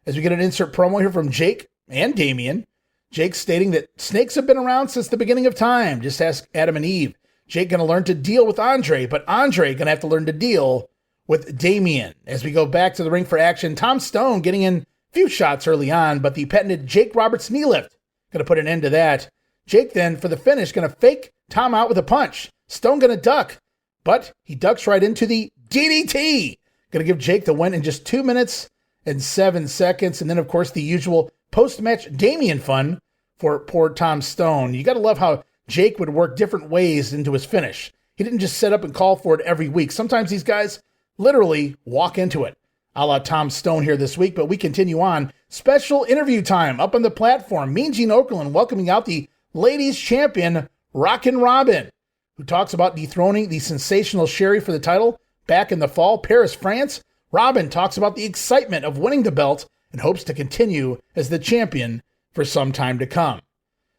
As we get an insert promo here from Jake and Damian. Jake stating that snakes have been around since the beginning of time. Just ask Adam and Eve. Jake going to learn to deal with Andre, but Andre going to have to learn to deal with Damian. As we go back to the ring for action, Tom Stone getting in a few shots early on, but the patented Jake Roberts knee lift going to put an end to that. Jake then, for the finish, going to fake Tom out with a punch. Stone going to duck, but he ducks right into the DDT. Going to give Jake the win in just 2 minutes and 7 seconds. And then, of course, the usual post-match Damian fun for poor Tom Stone. You got to love how Jake would work different ways into his finish. He didn't just set up and call for it every week. Sometimes these guys literally walk into it, a la Tom Stone here this week. But we continue on. Special interview time up on the platform. Mean Gene Okerlund welcoming out the ladies champion, Rockin Robin, who talks about dethroning the Sensational Sherri for the title back in the fall, Paris, France. Robin talks about the excitement of winning the belt and hopes to continue as the champion for some time to come.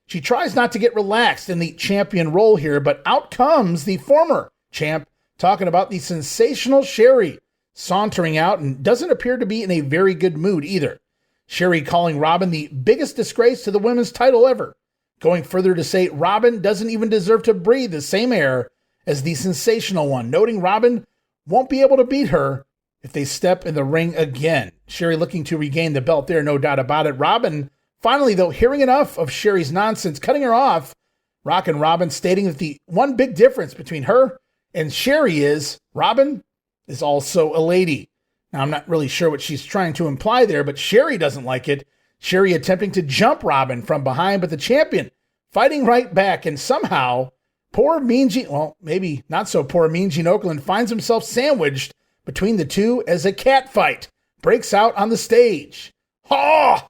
She tries not to get relaxed in the champion role here, but out comes the former champ talking about the Sensational Sherri, sauntering out and doesn't appear to be in a very good mood either. Sherri calling Robin the biggest disgrace to the women's title ever, going further to say Robin doesn't even deserve to breathe the same air as the Sensational one, noting Robin won't be able to beat her if they step in the ring again. Sherri looking to regain the belt there, no doubt about it. Robin, finally, though, hearing enough of Sherri's nonsense, cutting her off. Rockin Robin stating that the one big difference between her and Sherri is Robin is also a lady. Now, I'm not really sure what she's trying to imply there, but Sherri doesn't like it. Sherri attempting to jump Robin from behind, but the champion fighting right back, and somehow poor Mean Gene, well, maybe not so poor Mean Gene Okerlund finds himself sandwiched between the two as a cat fight breaks out on the stage. Ha!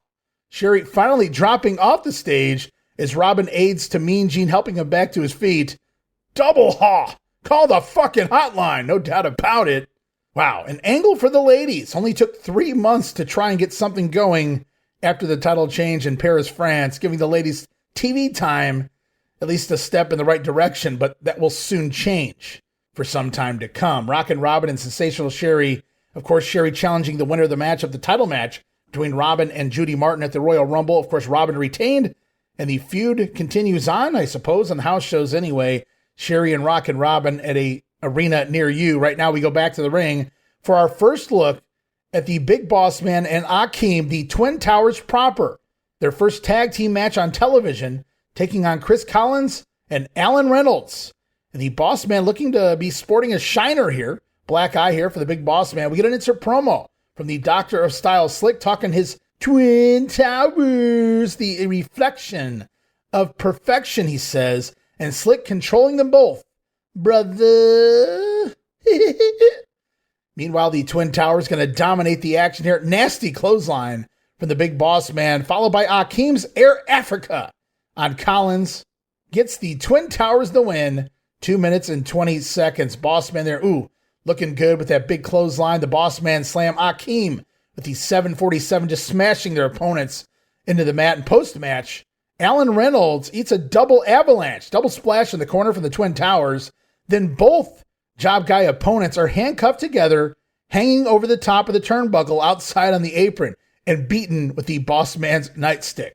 Sherri finally dropping off the stage as Robin aids to Mean Gene, helping him back to his feet. Double haw! Call the fucking hotline, no doubt about it. Wow, an angle for the ladies. Only took 3 months to try and get something going after the title change in Paris, France, giving the ladies TV time, at least a step in the right direction, but that will soon change for some time to come. Rockin' Robin and Sensational Sherri, of course, Sherri challenging the winner of the match, of the title match between Robin and Judy Martin at the Royal Rumble. Of course, Robin retained, and the feud continues on, I suppose, on house shows anyway. Sherri and Rockin' Robin at a arena near you. Right now, we go back to the ring for our first look at the Big Boss Man and Akeem, the Twin Towers proper. Their first tag team match on television, taking on Chris Collins and Alan Reynolds. And the Boss Man looking to be sporting a shiner here. Black eye here for the Big Boss Man. We get an insert promo from the Doctor of Style, Slick, talking his Twin Towers, the reflection of perfection, he says, and Slick controlling them both. Brother. Meanwhile, the Twin Towers going to dominate the action here. Nasty clothesline from the Big Boss Man, followed by Akeem's Air Africa on Collins. Gets the Twin Towers the win. 2 minutes and 20 seconds. Boss Man there, looking good with that big clothesline. The Boss Man slam. Akeem with the 747, just smashing their opponents into the mat. And post-match, Alan Reynolds eats a double avalanche, double splash in the corner from the Twin Towers. Then both job guy opponents are handcuffed together, hanging over the top of the turnbuckle outside on the apron, and beaten with the Boss Man's nightstick.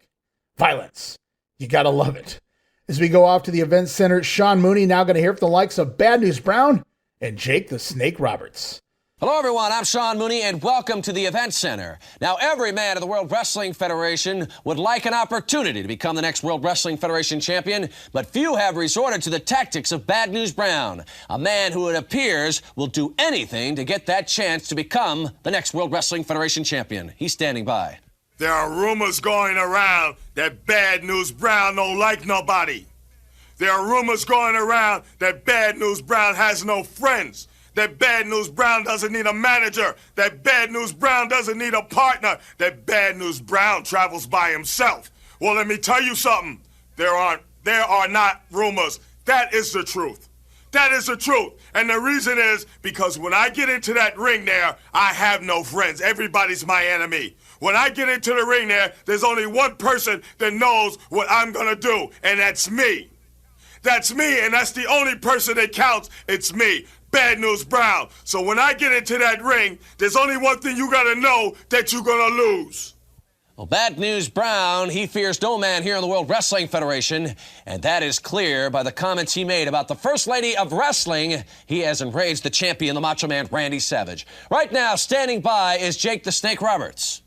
Violence. You gotta love it. As we go off to the event center, Sean Mooney now going to hear from the likes of Bad News Brown and Jake the Snake Roberts. Hello, everyone. I'm Sean Mooney, and welcome to the Event Center. Now, every man of the World Wrestling Federation would like an opportunity to become the next World Wrestling Federation champion, but few have resorted to the tactics of Bad News Brown, a man who it appears will do anything to get that chance to become the next World Wrestling Federation champion. He's standing by. There are rumors going around that Bad News Brown don't like nobody. There are rumors going around that Bad News Brown has no friends. That Bad News Brown doesn't need a manager. That Bad News Brown doesn't need a partner. That Bad News Brown travels by himself. Well, let me tell you something. There are not rumors. That is the truth. That is the truth. And the reason is because when I get into that ring there, I have no friends. Everybody's my enemy. When I get into the ring there, there's only one person that knows what I'm going to do, and that's me. That's me, and that's the only person that counts. It's me, Bad News Brown. So when I get into that ring, there's only one thing you got to know, that you're going to lose. Well, Bad News Brown, he fears no man here in the World Wrestling Federation, and that is clear by the comments he made about the First Lady of Wrestling. He has enraged the champion, the Macho Man, Randy Savage. Right now, standing by is Jake the Snake Roberts.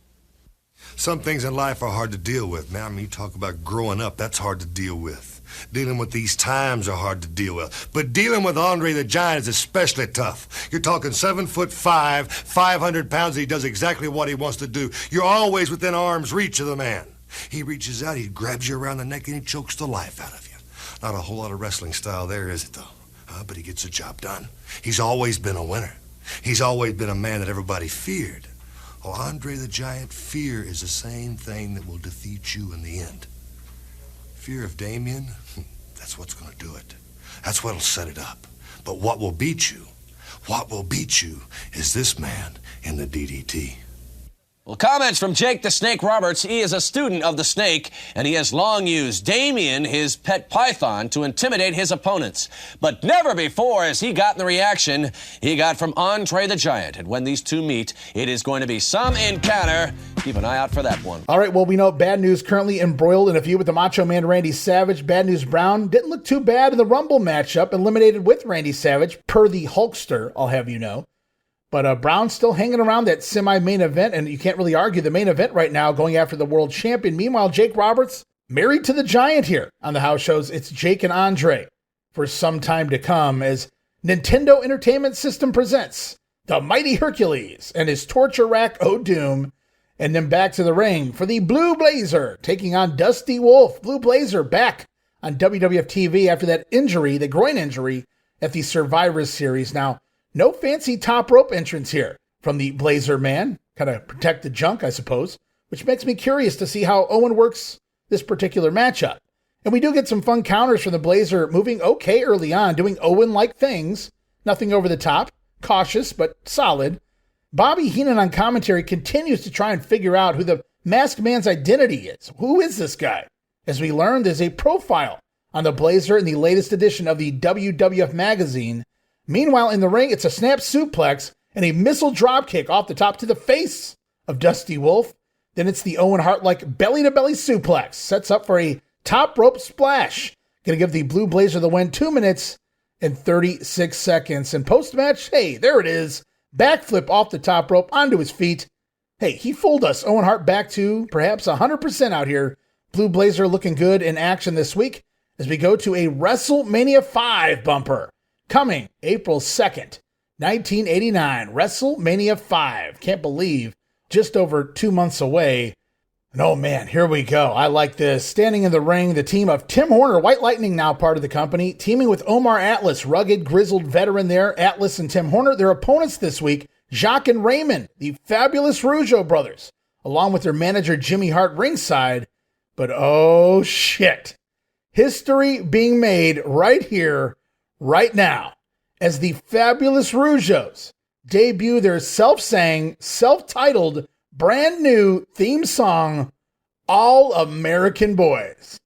Some things in life are hard to deal with, man. I mean, you talk about growing up, that's hard to deal with. Dealing with these times are hard to deal with. But dealing with Andre the Giant is especially tough. You're talking 7'5", 500 pounds. He does exactly what he wants to do. You're always within arm's reach of the man. He reaches out, he grabs you around the neck, and he chokes the life out of you. Not a whole lot of wrestling style there, is it, though? But he gets the job done. He's always been a winner. He's always been a man that everybody feared. Well, Andre the Giant, fear is the same thing that will defeat you in the end. Fear of Damien, that's what's going to do it. That's what'll set it up. But what will beat you is this man in the DDT. Well, comments from Jake the Snake Roberts. He is a student of the snake, and he has long used Damien, his pet python, to intimidate his opponents. But never before has he gotten the reaction he got from Andre the Giant. And when these two meet, it is going to be some encounter. Keep an eye out for that one. All right, well, we know Bad News currently embroiled in a feud with the Macho Man Randy Savage. Bad News Brown didn't look too bad in the Rumble matchup, eliminated with Randy Savage, per the Hulkster, I'll have you know. But Brown's still hanging around that semi-main event, and you can't really argue the main event right now, going after the world champion. Meanwhile, Jake Roberts, married to the Giant here on the house shows. It's Jake and Andre for some time to come, as Nintendo Entertainment System presents the Mighty Hercules and his torture rack O'Doom, and then back to the ring for the Blue Blazer, taking on Dusty Wolf. Blue Blazer back on WWF TV after that injury, the groin injury, at the Survivor Series. Now, no fancy top rope entrance here from the Blazer man. Kind of protect the junk, I suppose, which makes me curious to see how Owen works this particular matchup. And we do get some fun counters from the Blazer, moving okay early on, doing Owen-like things. Nothing over the top, cautious, but solid. Bobby Heenan on commentary continues to try and figure out who the Masked Man's identity is. Who is this guy? As we learned, there's a profile on the Blazer in the latest edition of the WWF magazine. Meanwhile, in the ring, it's a snap suplex and a missile dropkick off the top to the face of Dusty Wolf. Then it's the Owen Hart-like belly-to-belly suplex. Sets up for a top rope splash. Going to give the Blue Blazer the win, 2 minutes and 36 seconds. And post-match, hey, there it is. Backflip off the top rope onto his feet. Hey, he fooled us. Owen Hart back to perhaps 100% out here. Blue Blazer looking good in action this week as we go to a WrestleMania 5 bumper. Coming April 2nd, 1989. WrestleMania 5. Can't believe just over 2 months away. And oh man, here we go. I like this. Standing in the ring, the team of Tim Horner, White Lightning now part of the company, teaming with Omar Atlas, rugged, grizzled veteran there. Atlas and Tim Horner, their opponents this week, Jacques and Raymond, the fabulous Rougeau Brothers, along with their manager Jimmy Hart ringside. But oh shit. History being made right here, right now, as the fabulous Rougeaus debut their self-sang, self-titled, brand new theme song, All American Boys.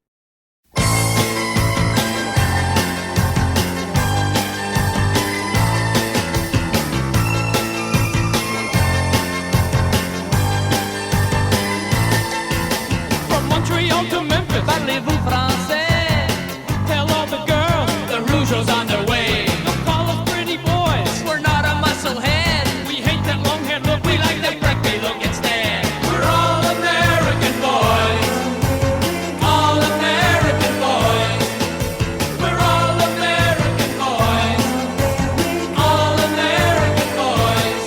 From Montreal to Memphis, parlez-vous français? Tell all the girls the Rougeau's on their way. Don't call us pretty boys, we're not a musclehead. We hate that long hair look, we like that freckly look instead. We're all American boys, all American boys. We're all American boys, all American boys.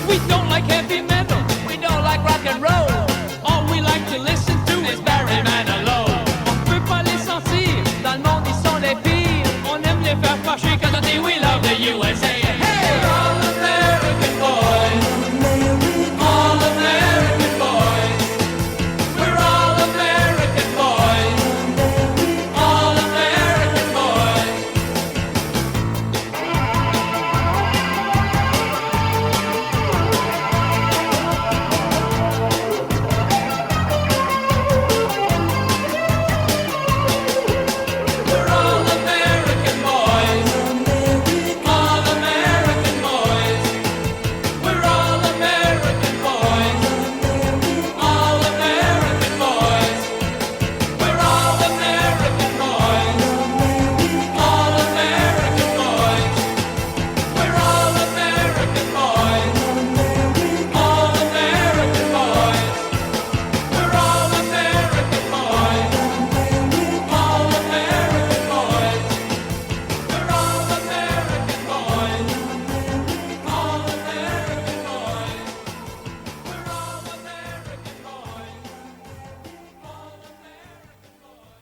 We don't like heavy metal, we don't like rock and roll. All we like to listen to is Barry Manilow. On peut pas les sentir, dans le monde ils sont les pires. On aime les faire fâcher quand on dit we love the USA. Hey! We're all American boys, all American boys. We're all American boys, all American boys. We're all American boys, all American boys. We're all American boys, all American boys. We're all American boys, all American boys. We're all American boys, all American boys. We're all American boys, all American boys. We're all American boys, all American boys. We're all American boys.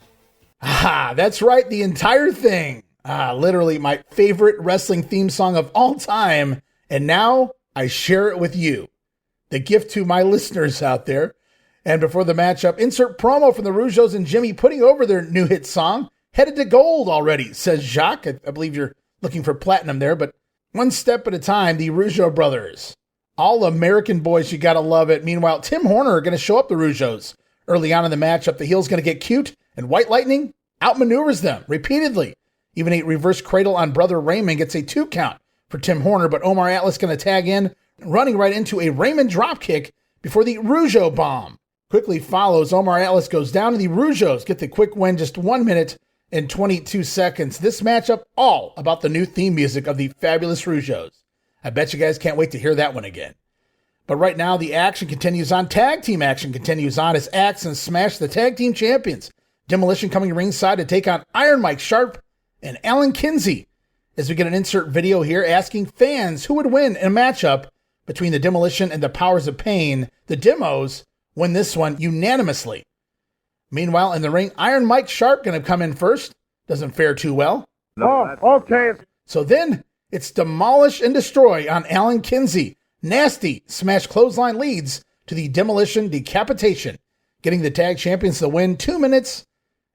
Ah, that's right, the entire thing. Literally my favorite wrestling theme song of all time. And now I share it with you. The gift to my listeners out there. And before the matchup, insert promo from the Rougeaus and Jimmy putting over their new hit song. Headed to gold already, says Jacques. I believe you're looking for platinum there, but one step at a time, the Rougeau Brothers. All American boys, you gotta love it. Meanwhile, Tim Horner are gonna show up the Rougeaus. Early on in the matchup, the heel's gonna get cute, and White Lightning outmaneuvers them repeatedly. Even a reverse cradle on Brother Raymond gets a 2 count for Tim Horner, but Omar Atlas gonna tag in, running right into a Raymond dropkick before the Rougeau bomb. Quickly follows, Omar Atlas goes down, and the Rougeaus get the quick win, just 1 minute and 22 seconds. This matchup all about the new theme music of the fabulous Rougeaus. I bet you guys can't wait to hear that one again. But right now, the action continues on. Tag team action continues on as Axe and Smash, the tag team champions. Demolition coming ringside to take on Iron Mike Sharp and Alan Kinsey. As we get an insert video here asking fans who would win in a matchup between the Demolition and the Powers of Pain. The Demos win this one unanimously. Meanwhile, in the ring, Iron Mike Sharp going to come in first. Doesn't fare too well. Okay. So then it's Demolish and Destroy on Alan Kinsey. Nasty Smash clothesline leads to the Demolition decapitation, getting the tag champions the win, 2 minutes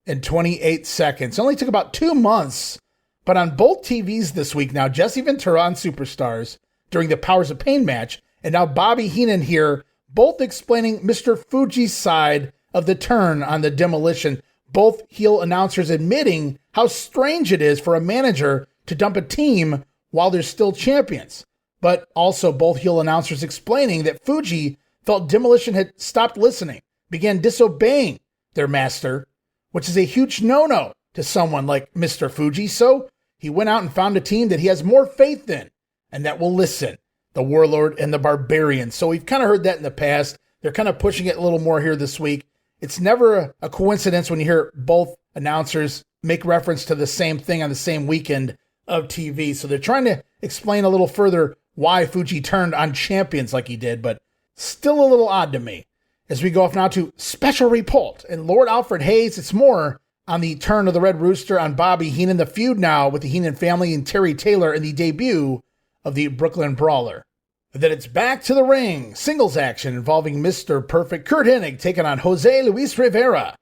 and 28 seconds. It only took about 2 months, but on both TVs this week now, Jesse Ventura on Superstars during the Powers of Pain match, and now Bobby Heenan here, both explaining Mr. Fuji's side of the turn on the Demolition. Both heel announcers admitting how strange it is for a manager to dump a team while they're still champions. But also both heel announcers explaining that Fuji felt Demolition had stopped listening, began disobeying their master, which is a huge no-no to someone like Mr. Fuji. So he went out and found a team that he has more faith in and that will listen, the Warlord and the Barbarian. So we've kind of heard that in the past. They're kind of pushing it a little more here this week. It's never a coincidence when you hear both announcers make reference to the same thing on the same weekend of TV. So they're trying to explain a little further why Fuji turned on champions like he did, but still a little odd to me. As we go off now to Special Report and Lord Alfred Hayes, it's more on the turn of the Red Rooster on Bobby Heenan, the feud now with the Heenan family and Terry Taylor in the debut of the Brooklyn Brawler. Then it's back to the ring, singles action involving Mr. Perfect Curt Hennig taking on Jose Luis Rivera.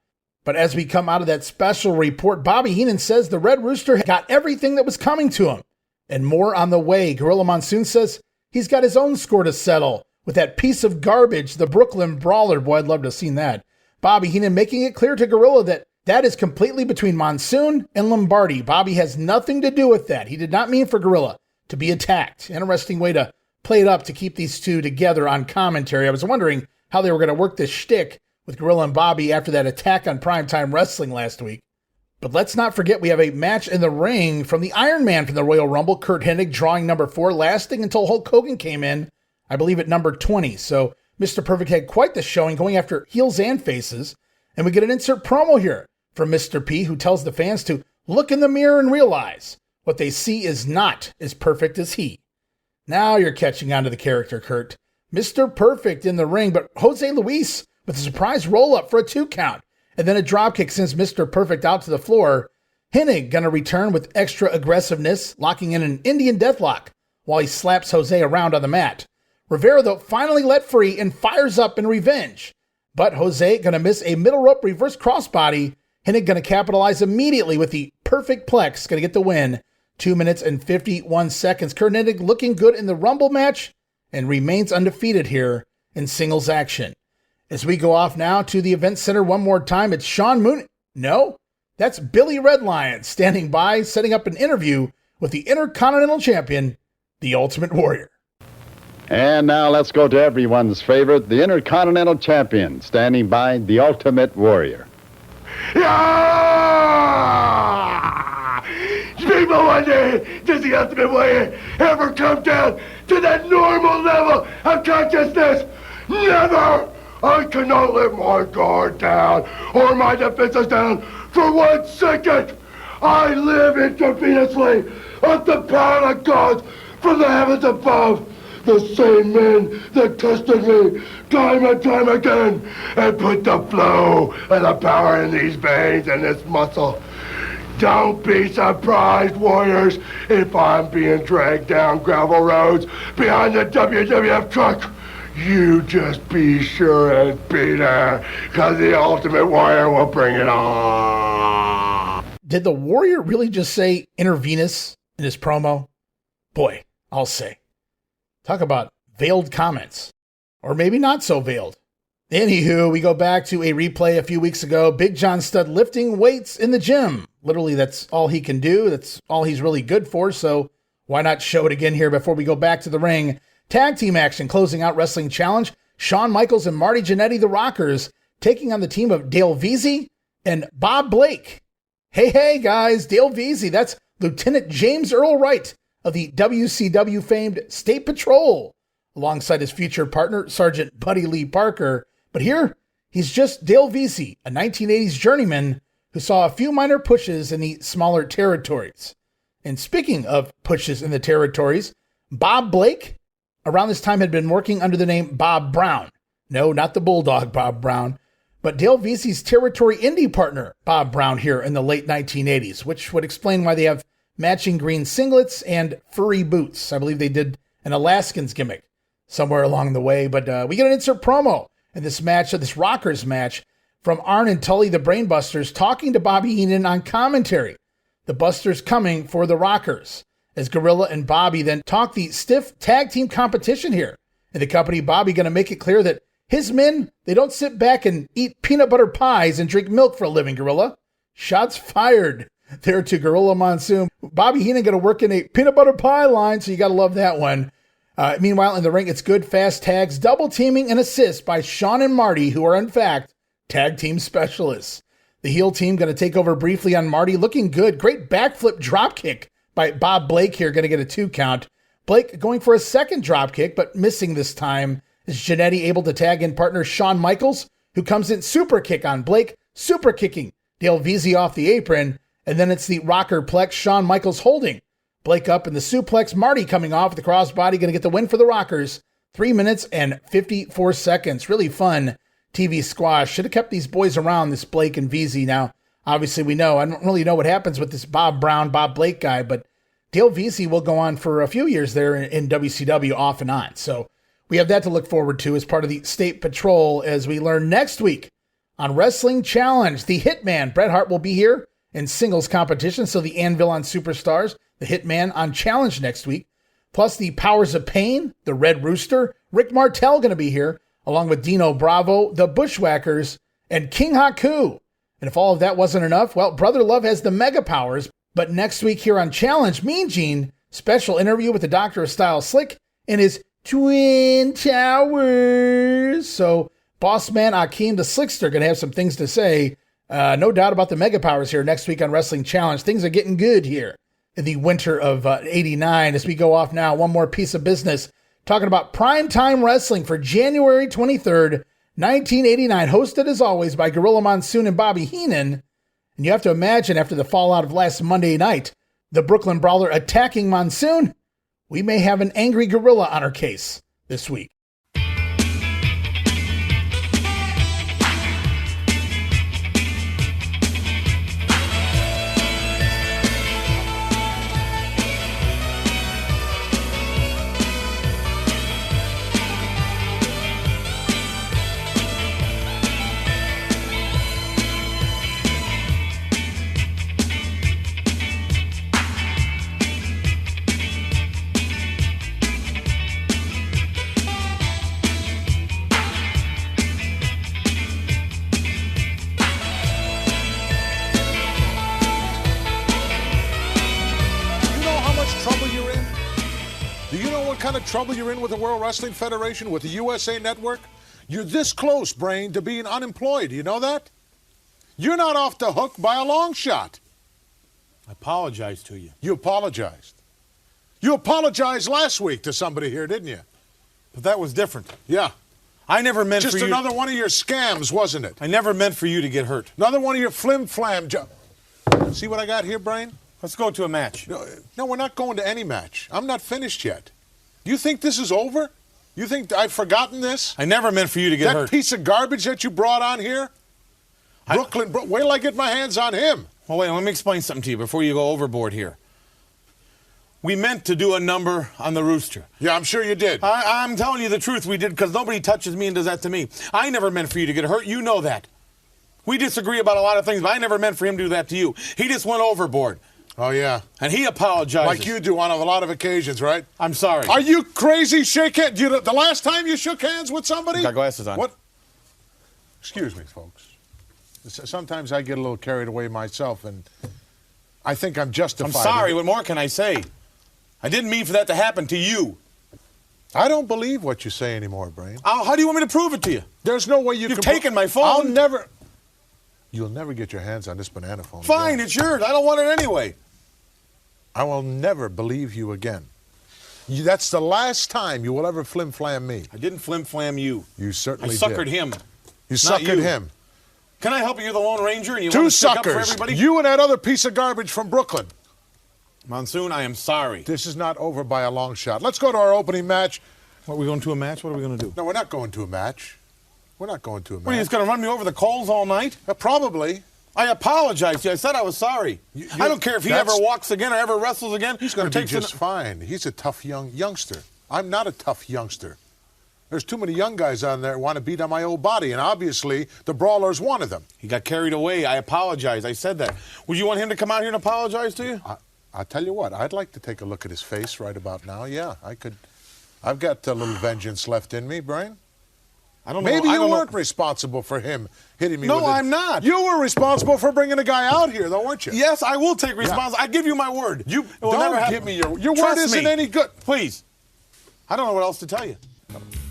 But as we come out of that special report, Bobby Heenan says the Red Rooster got everything that was coming to him, and more on the way. Gorilla Monsoon says he's got his own score to settle with that piece of garbage, the Brooklyn Brawler. Boy, I'd love to have seen that. Bobby Heenan making it clear to Gorilla that that is completely between Monsoon and Lombardi. Bobby has nothing to do with that. He did not mean for Gorilla to be attacked. Interesting way to play it up to keep these two together on commentary. I was wondering how they were going to work this shtick with Gorilla and Bobby after that attack on Primetime Wrestling last week. But let's not forget we have a match in the ring from the Iron Man from the Royal Rumble, Curt Hennig drawing number 4, lasting until Hulk Hogan came in, I believe at number 20. So Mr. Perfect had quite the showing, going after heels and faces. And we get an insert promo here from Mr. P, who tells the fans to look in the mirror and realize what they see is not as perfect as he. Now you're catching on to the character, Curt. Mr. Perfect in the ring, but Jose Luis with a surprise roll-up for a 2 count. And then a dropkick sends Mr. Perfect out to the floor. Hennig gonna return with extra aggressiveness, locking in an Indian deathlock while he slaps Jose around on the mat. Rivera, though, finally let free and fires up in revenge. But Jose gonna miss a middle rope reverse crossbody. Hennig gonna capitalize immediately with the perfect plex, gonna get the win. 2 minutes and 51 seconds. Curt Hennig looking good in the Rumble match and remains undefeated here in singles action. As we go off now to the event center one more time, it's Sean Mooney. No, that's Billy Redlion standing by, setting up an interview with the Intercontinental Champion, the Ultimate Warrior. And now let's go to everyone's favorite, the Intercontinental Champion, standing by, the Ultimate Warrior. Yeah! People wonder, does the Ultimate Warrior ever come down to that normal level of consciousness? Never! I cannot let my guard down or my defenses down for 1 second. I live intravenously at the power of God from the heavens above. The same men that tested me time and time again and put the flow and the power in these veins and this muscle. Don't be surprised, warriors, if I'm being dragged down gravel roads behind the WWF truck. You just be sure and be there, because the Ultimate Warrior will bring it on. Did the Warrior really just say intravenous in his promo? Boy, I'll say. Talk about veiled comments. Or maybe not so veiled. Anywho, we go back to a replay a few weeks ago. Big John Studd lifting weights in the gym. Literally, that's all he can do. That's all he's really good for. So why not show it again here before we go back to the ring? Tag team action closing out Wrestling Challenge. Shawn Michaels and Marty Jannetty, the Rockers, taking on the team of Dale Veazey and Bob Blake. Hey, guys, Dale Veazey. That's Lieutenant James Earl Wright of the WCW famed State Patrol, alongside his future partner, Sergeant Buddy Lee Parker. But here, he's just Dale Veazey, a 1980s journeyman who saw a few minor pushes in the smaller territories. And speaking of pushes in the territories, Bob Blake, around this time, had been working under the name Bob Brown. No, not the Bulldog Bob Brown, but Dale Veazey's territory indie partner, Bob Brown, here in the late 1980s, which would explain why they have matching green singlets and furry boots. I believe they did an Alaskans gimmick somewhere along the way, but we get an insert promo in this match, this Rockers match. from Arn and Tully the Brainbusters talking to Bobby Heenan on commentary. The Busters coming for the Rockers, as Gorilla and Bobby then talk the stiff tag team competition here. In the company, Bobby going to make it clear that his men, they don't sit back and eat peanut butter pies and drink milk for a living, Gorilla. Shots fired there to Gorilla Monsoon. Bobby Heenan going to work in a peanut butter pie line, so you got to love that one. Meanwhile, in the ring, it's good, fast tags, double teaming and assists by Sean and Marty, who are, in fact, tag team specialists. The heel team going to take over briefly on Marty, looking good. Great backflip dropkick by Bob Blake here, going to get a 2 count. Blake going for a second dropkick, but missing this time. Is Jannetty able to tag in partner Shawn Michaels, who comes in super kick on Blake, super kicking Dale Veazey off the apron, and then it's the rocker plex, Shawn Michaels holding Blake up in the suplex, Marty coming off with the crossbody, going to get the win for the Rockers. 3 minutes and 54 seconds. Really fun TV squash. Should have kept these boys around, this Blake and Veazey. Now, obviously we know, I don't really know what happens with this Bob Blake guy, but Dale Veazey will go on for a few years there in WCW off and on. So we have that to look forward to as part of the State Patrol as we learn next week on Wrestling Challenge. The Hitman, Bret Hart, will be here in singles competition. So the Anvil on Superstars, the Hitman on Challenge next week. Plus the Powers of Pain, the Red Rooster, Rick Martel going to be here, along with Dino Bravo, the Bushwhackers, and King Haku. And if all of that wasn't enough, well, Brother Love has the Mega Powers. But next week here on Challenge, Mean Gene, special interview with the Doctor of Style Slick and his Twin Towers. So boss man Akeem the Slickster going to have some things to say. No doubt about the Mega Powers here next week on Wrestling Challenge. Things are getting good here in the winter of 89. As we go off now, one more piece of business. Talking about Primetime Wrestling for January 23rd, 1989. Hosted as always by Gorilla Monsoon and Bobby Heenan. And you have to imagine after the fallout of last Monday night, the Brooklyn Brawler attacking Monsoon, we may have an angry gorilla on our case this week. Trouble you're in with the World Wrestling Federation, with the USA Network? You're this close, Brain, to being unemployed. You know that? You're not off the hook by a long shot. I apologize to you. You apologized. You apologized last week to somebody here, didn't you? But that was different. Yeah. I never meant just for you... Just another one of your scams, wasn't it? I never meant for you to get hurt. Another one of your flim-flam... See what I got here, Brain? Let's go to a match. No, we're not going to any match. I'm not finished yet. You think this is over? You think I've forgotten this? I never meant for you to get hurt. That piece of garbage that you brought on here? Brooklyn, wait till I get my hands on him. Well, wait, let me explain something to you before you go overboard here. We meant to do a number on the Rooster. Yeah, I'm sure you did. I'm telling you the truth, we did, because nobody touches me and does that to me. I never meant for you to get hurt. You know that. We disagree about a lot of things, but I never meant for him to do that to you. He just went overboard. Oh, yeah. And he apologizes. Like you do on a lot of occasions, right? I'm sorry. Are you crazy? Shake hands. The last time you shook hands with somebody? I got glasses on. What? Excuse me, folks. Sometimes I get a little carried away myself, and I think I'm justified. I'm sorry. What more can I say? I didn't mean for that to happen to you. I don't believe what you say anymore, Brain. How do you want me to prove it to you? There's no way you can... You've taken my phone. You'll never get your hands on this banana phone. Fine, again. It's yours. I don't want it anyway. I will never believe you again. That's the last time you will ever flim-flam me. I didn't flim-flam you. You certainly did. I suckered him. You suckered him. Can I help you? You're the Lone Ranger and you Two want to stick suckers. up for everybody? You and that other piece of garbage from Brooklyn. Monsoon, I am sorry. This is not over by a long shot. Let's go to our opening match. What, are we going to a match? What are we going to do? No, we're not going to a match. We're not going to a match. What, are you just going to run me over the coals all night? Probably. I apologize to you. I said I was sorry. I don't care if he ever walks again or ever wrestles again. He's going to be just fine. He's a tough youngster. I'm not a tough youngster. There's too many young guys on there who want to beat on my old body, and obviously the Brawler's one of them. He got carried away. I apologize. I said that. Would you want him to come out here and apologize to you? I'll tell you what, I'd like to take a look at his face right about now. Yeah, I could. I've got a little vengeance left in me, Brain. I don't know. Maybe you weren't responsible for him hitting me with it. No, I'm not. You were responsible for bringing a guy out here, though, weren't you? Yes, I will take responsibility. I give you my word. You don't give me your word isn't any good. Please. I don't know what else to tell you.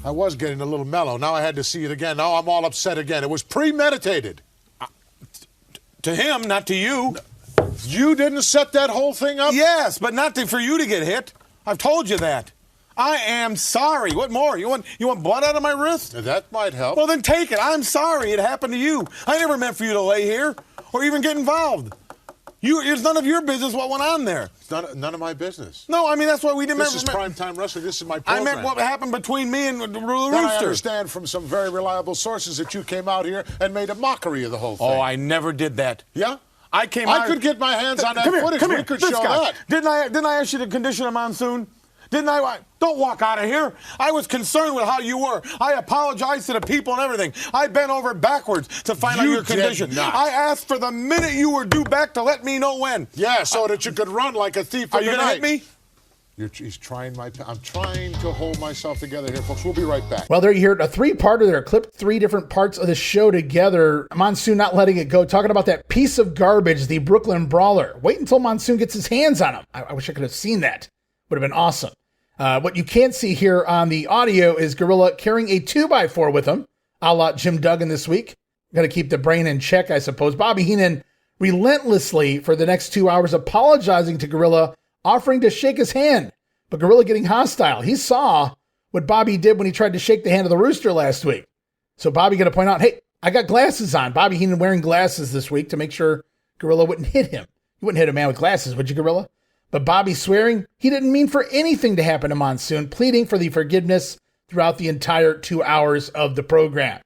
I was getting a little mellow. Now I had to see it again. Now I'm all upset again. It was premeditated. To him, not to you. You didn't set that whole thing up? Yes, but not for you to get hit. I've told you that. I am sorry. What more? You want blood out of my wrist? That might help. Well, then take it. I'm sorry it happened to you. I never meant for you to lay here or even get involved. It's none of your business what went on there. It's none of my business. No, I mean, that's why we didn't... This is primetime wrestling. This is my program. I meant what happened between me and the Rooster. Then I understand from some very reliable sources that you came out here and made a mockery of the whole thing. Oh, I never did that. Yeah? I came out... I could get my hands on that footage. Come here. We could This show guy. that. Didn't I ask you to condition a Monsoon? Didn't I? Don't walk out of here. I was concerned with how you were. I apologized to the people and everything. I bent over backwards to find out your condition. Not. I asked for the minute you were due back to let me know when. Yeah, so that you could run like a thief in the night. Are you going to hit me? He's trying I'm trying to hold myself together here, folks. We'll be right back. Well, there you hear it, a three-parter there. Clipped three different parts of the show together. Monsoon not letting it go, talking about that piece of garbage, the Brooklyn Brawler. Wait until Monsoon gets his hands on him. I wish I could have seen that. Would have been awesome. What you can't see here on the audio is Gorilla carrying a 2x4 with him, a la Jim Duggan this week. Got to keep the brain in check, I suppose. Bobby Heenan relentlessly for the next 2 hours apologizing to Gorilla, offering to shake his hand, but Gorilla getting hostile. He saw what Bobby did when he tried to shake the hand of the Rooster last week. So Bobby going to point out, hey, I got glasses on. Bobby Heenan wearing glasses this week to make sure Gorilla wouldn't hit him. You wouldn't hit a man with glasses, would you, Gorilla? But Bobby swearing he didn't mean for anything to happen to Monsoon, pleading for the forgiveness throughout the entire 2 hours of the program.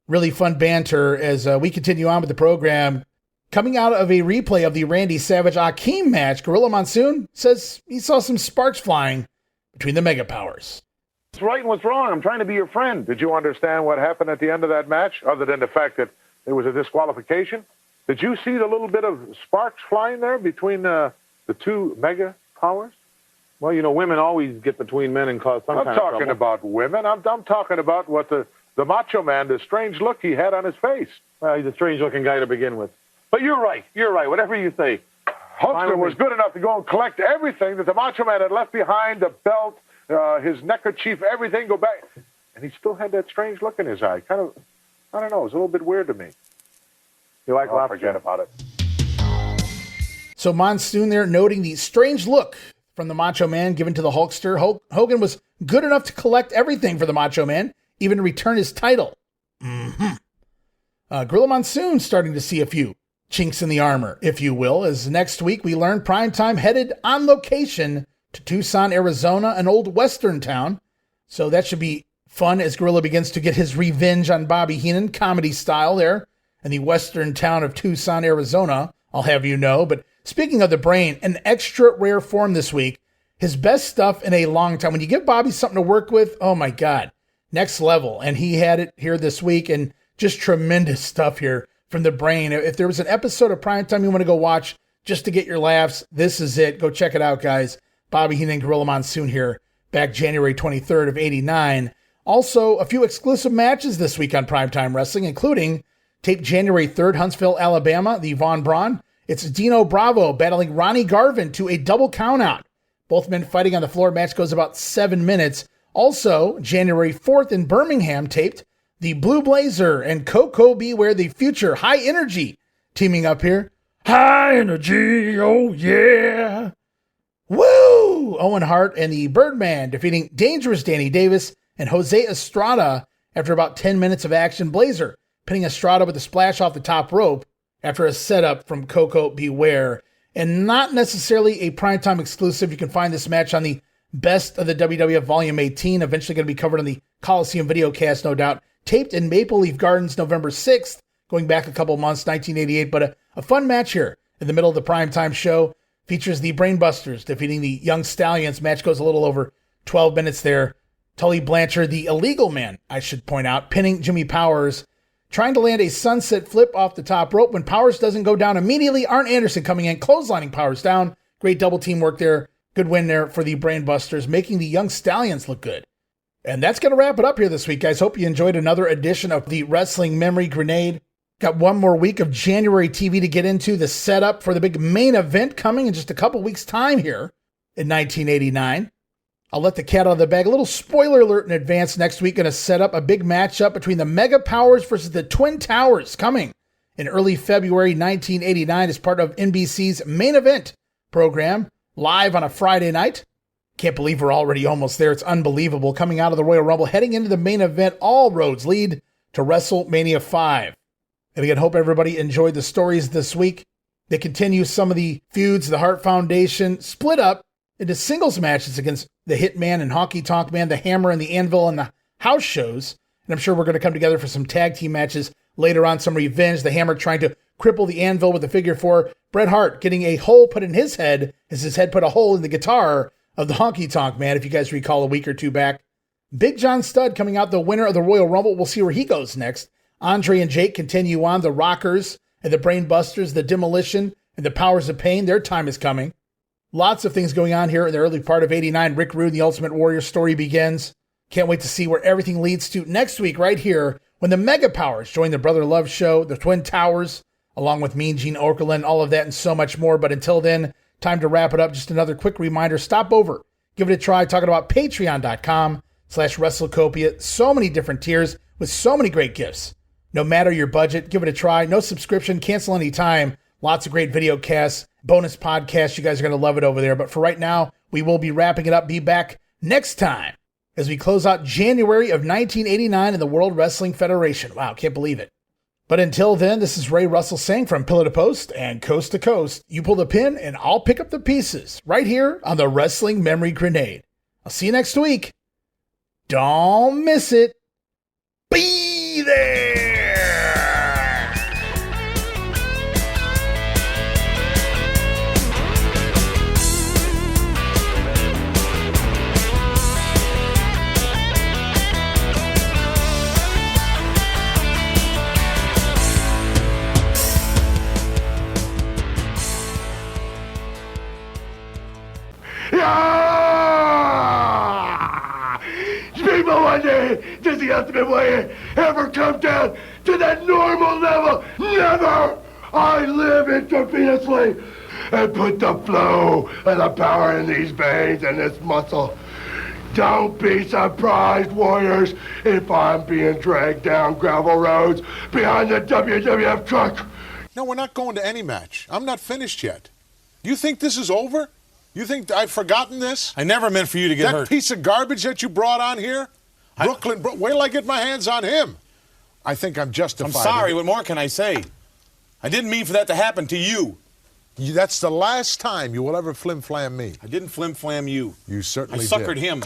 Really fun banter as we continue on with the program. Coming out of a replay of the Randy Savage Akeem match, Gorilla Monsoon says he saw some sparks flying between the mega powers. What's right and what's wrong? I'm trying to be your friend. Did you understand what happened at the end of that match, other than the fact that there was a disqualification? Did you see the little bit of sparks flying there between the two mega powers? Well, women always get between men and cause some kind of trouble. I'm talking about women. I'm talking about what the Macho Man, the strange look he had on his face. Well, he's a strange-looking guy to begin with. But you're right. Whatever you say. Hulkster was good enough to go and collect everything that the Macho Man had left behind, the belt, his neckerchief, everything, go back. And he still had that strange look in his eye. Kind of, I don't know, it was a little bit weird to me. You like lobster? Forget about it. So Monsoon there noting the strange look from the Macho Man given to the Hulkster. Hogan was good enough to collect everything for the Macho Man, even to return his title. Gorilla Monsoon starting to see a few chinks in the armor, if you will, as next week we learn Primetime headed on location to Tucson, Arizona, an old western town. So that should be fun as Gorilla begins to get his revenge on Bobby Heenan, comedy style there in the western town of Tucson, Arizona, I'll have you know. But speaking of the brain, an extra rare form this week, his best stuff in a long time. When you give Bobby something to work with, oh my God, next level. And he had it here this week, and just tremendous stuff here from the brain. If there was an episode of Primetime you want to go watch just to get your laughs, this is it. Go check it out, guys. Bobby Heenan, Gorilla Monsoon here, back January 23rd of 89. Also, a few exclusive matches this week on Primetime Wrestling, including taped January 3rd, Huntsville, Alabama, the Von Braun. It's Dino Bravo battling Ronnie Garvin to a double countout. Both men fighting on the floor. Match goes about 7 minutes. Also, January 4th in Birmingham, taped the Blue Blazer and Coco Beware the Future High Energy teaming up here. High Energy, oh yeah. Woo! Owen Hart and the Birdman defeating Dangerous Danny Davis and Jose Estrada after about 10 minutes of action. Blazer pinning Estrada with a splash off the top rope after a setup from Coco Beware. And not necessarily a primetime exclusive. You can find this match on the Best of the WWF Volume 18, eventually going to be covered on the Coliseum videocast, no doubt. Taped in Maple Leaf Gardens November 6th, going back a couple months, 1988. But a fun match here in the middle of the primetime show. Features the Brainbusters defeating the Young Stallions. Match goes a little over 12 minutes there. Tully Blanchard, the illegal man, I should point out, pinning Jimmy Powers, trying to land a sunset flip off the top rope. When Powers doesn't go down immediately, Arn Anderson coming in, clotheslining Powers down. Great double team work there. Good win there for the Brainbusters, making the Young Stallions look good. And that's going to wrap it up here this week, guys. Hope you enjoyed another edition of the Wrestling Memory Grenade. Got one more week of January TV to get into, the setup for the big main event coming in just a couple weeks' time here in 1989. I'll let the cat out of the bag. A little spoiler alert in advance. Next week, going to set up a big matchup between the Mega Powers versus the Twin Towers coming in early February 1989 as part of NBC's main event program, live on a Friday night. Can't believe we're already almost there. It's unbelievable. Coming out of the Royal Rumble, heading into the main event, all roads lead to WrestleMania 5. And again, hope everybody enjoyed the stories this week. They continue some of the feuds. The Hart Foundation split up into singles matches against the Hitman and Honky Tonk Man, the Hammer and the Anvil, and the house shows. And I'm sure we're going to come together for some tag team matches later on, some revenge. The Hammer trying to cripple the Anvil with the figure 4. Bret Hart getting a hole put in his head as his head put a hole in the guitar of the Honky Tonk Man, if you guys recall a week or two back. Big John Studd coming out the winner of the Royal Rumble. We'll see where he goes next. Andre and Jake continue on. The Rockers and the Brainbusters, the Demolition, and the Powers of Pain. Their time is coming. Lots of things going on here in the early part of 89. Rick Rude, the Ultimate Warrior story begins. Can't wait to see where everything leads to next week right here when the Mega Powers join the Brother Love Show, the Twin Towers, along with Mean Gene Okerlund, all of that and so much more. But until then, time to wrap it up. Just another quick reminder. Stop over. Give it a try. Talking about patreon.com/WrestleCopia. So many different tiers with so many great gifts. No matter your budget, give it a try. No subscription. Cancel anytime. Lots of great video casts, bonus podcasts. You guys are going to love it over there. But for right now, we will be wrapping it up. Be back next time as we close out January of 1989 in the World Wrestling Federation. Wow, can't believe it. But until then, this is Ray Russell saying from pillar to post and coast to coast, you pull the pin and I'll pick up the pieces right here on the Wrestling Memory Grenade. I'll see you next week. Don't miss it. Be there. Yeah! People wonder, does the Ultimate Warrior ever come down to that normal level? Never! I live intravenously and put the flow and the power in these veins and this muscle. Don't be surprised, Warriors, if I'm being dragged down gravel roads behind the WWF truck. No, we're not going to any match. I'm not finished yet. You think this is over? You think I've forgotten this? I never meant for you to get hurt. That piece of garbage that you brought on here? Wait till I get my hands on him. I think I'm justified. I'm sorry, what more can I say? I didn't mean for that to happen to you. That's the last time you will ever flim-flam me. I didn't flim-flam you. You certainly did. I suckered him.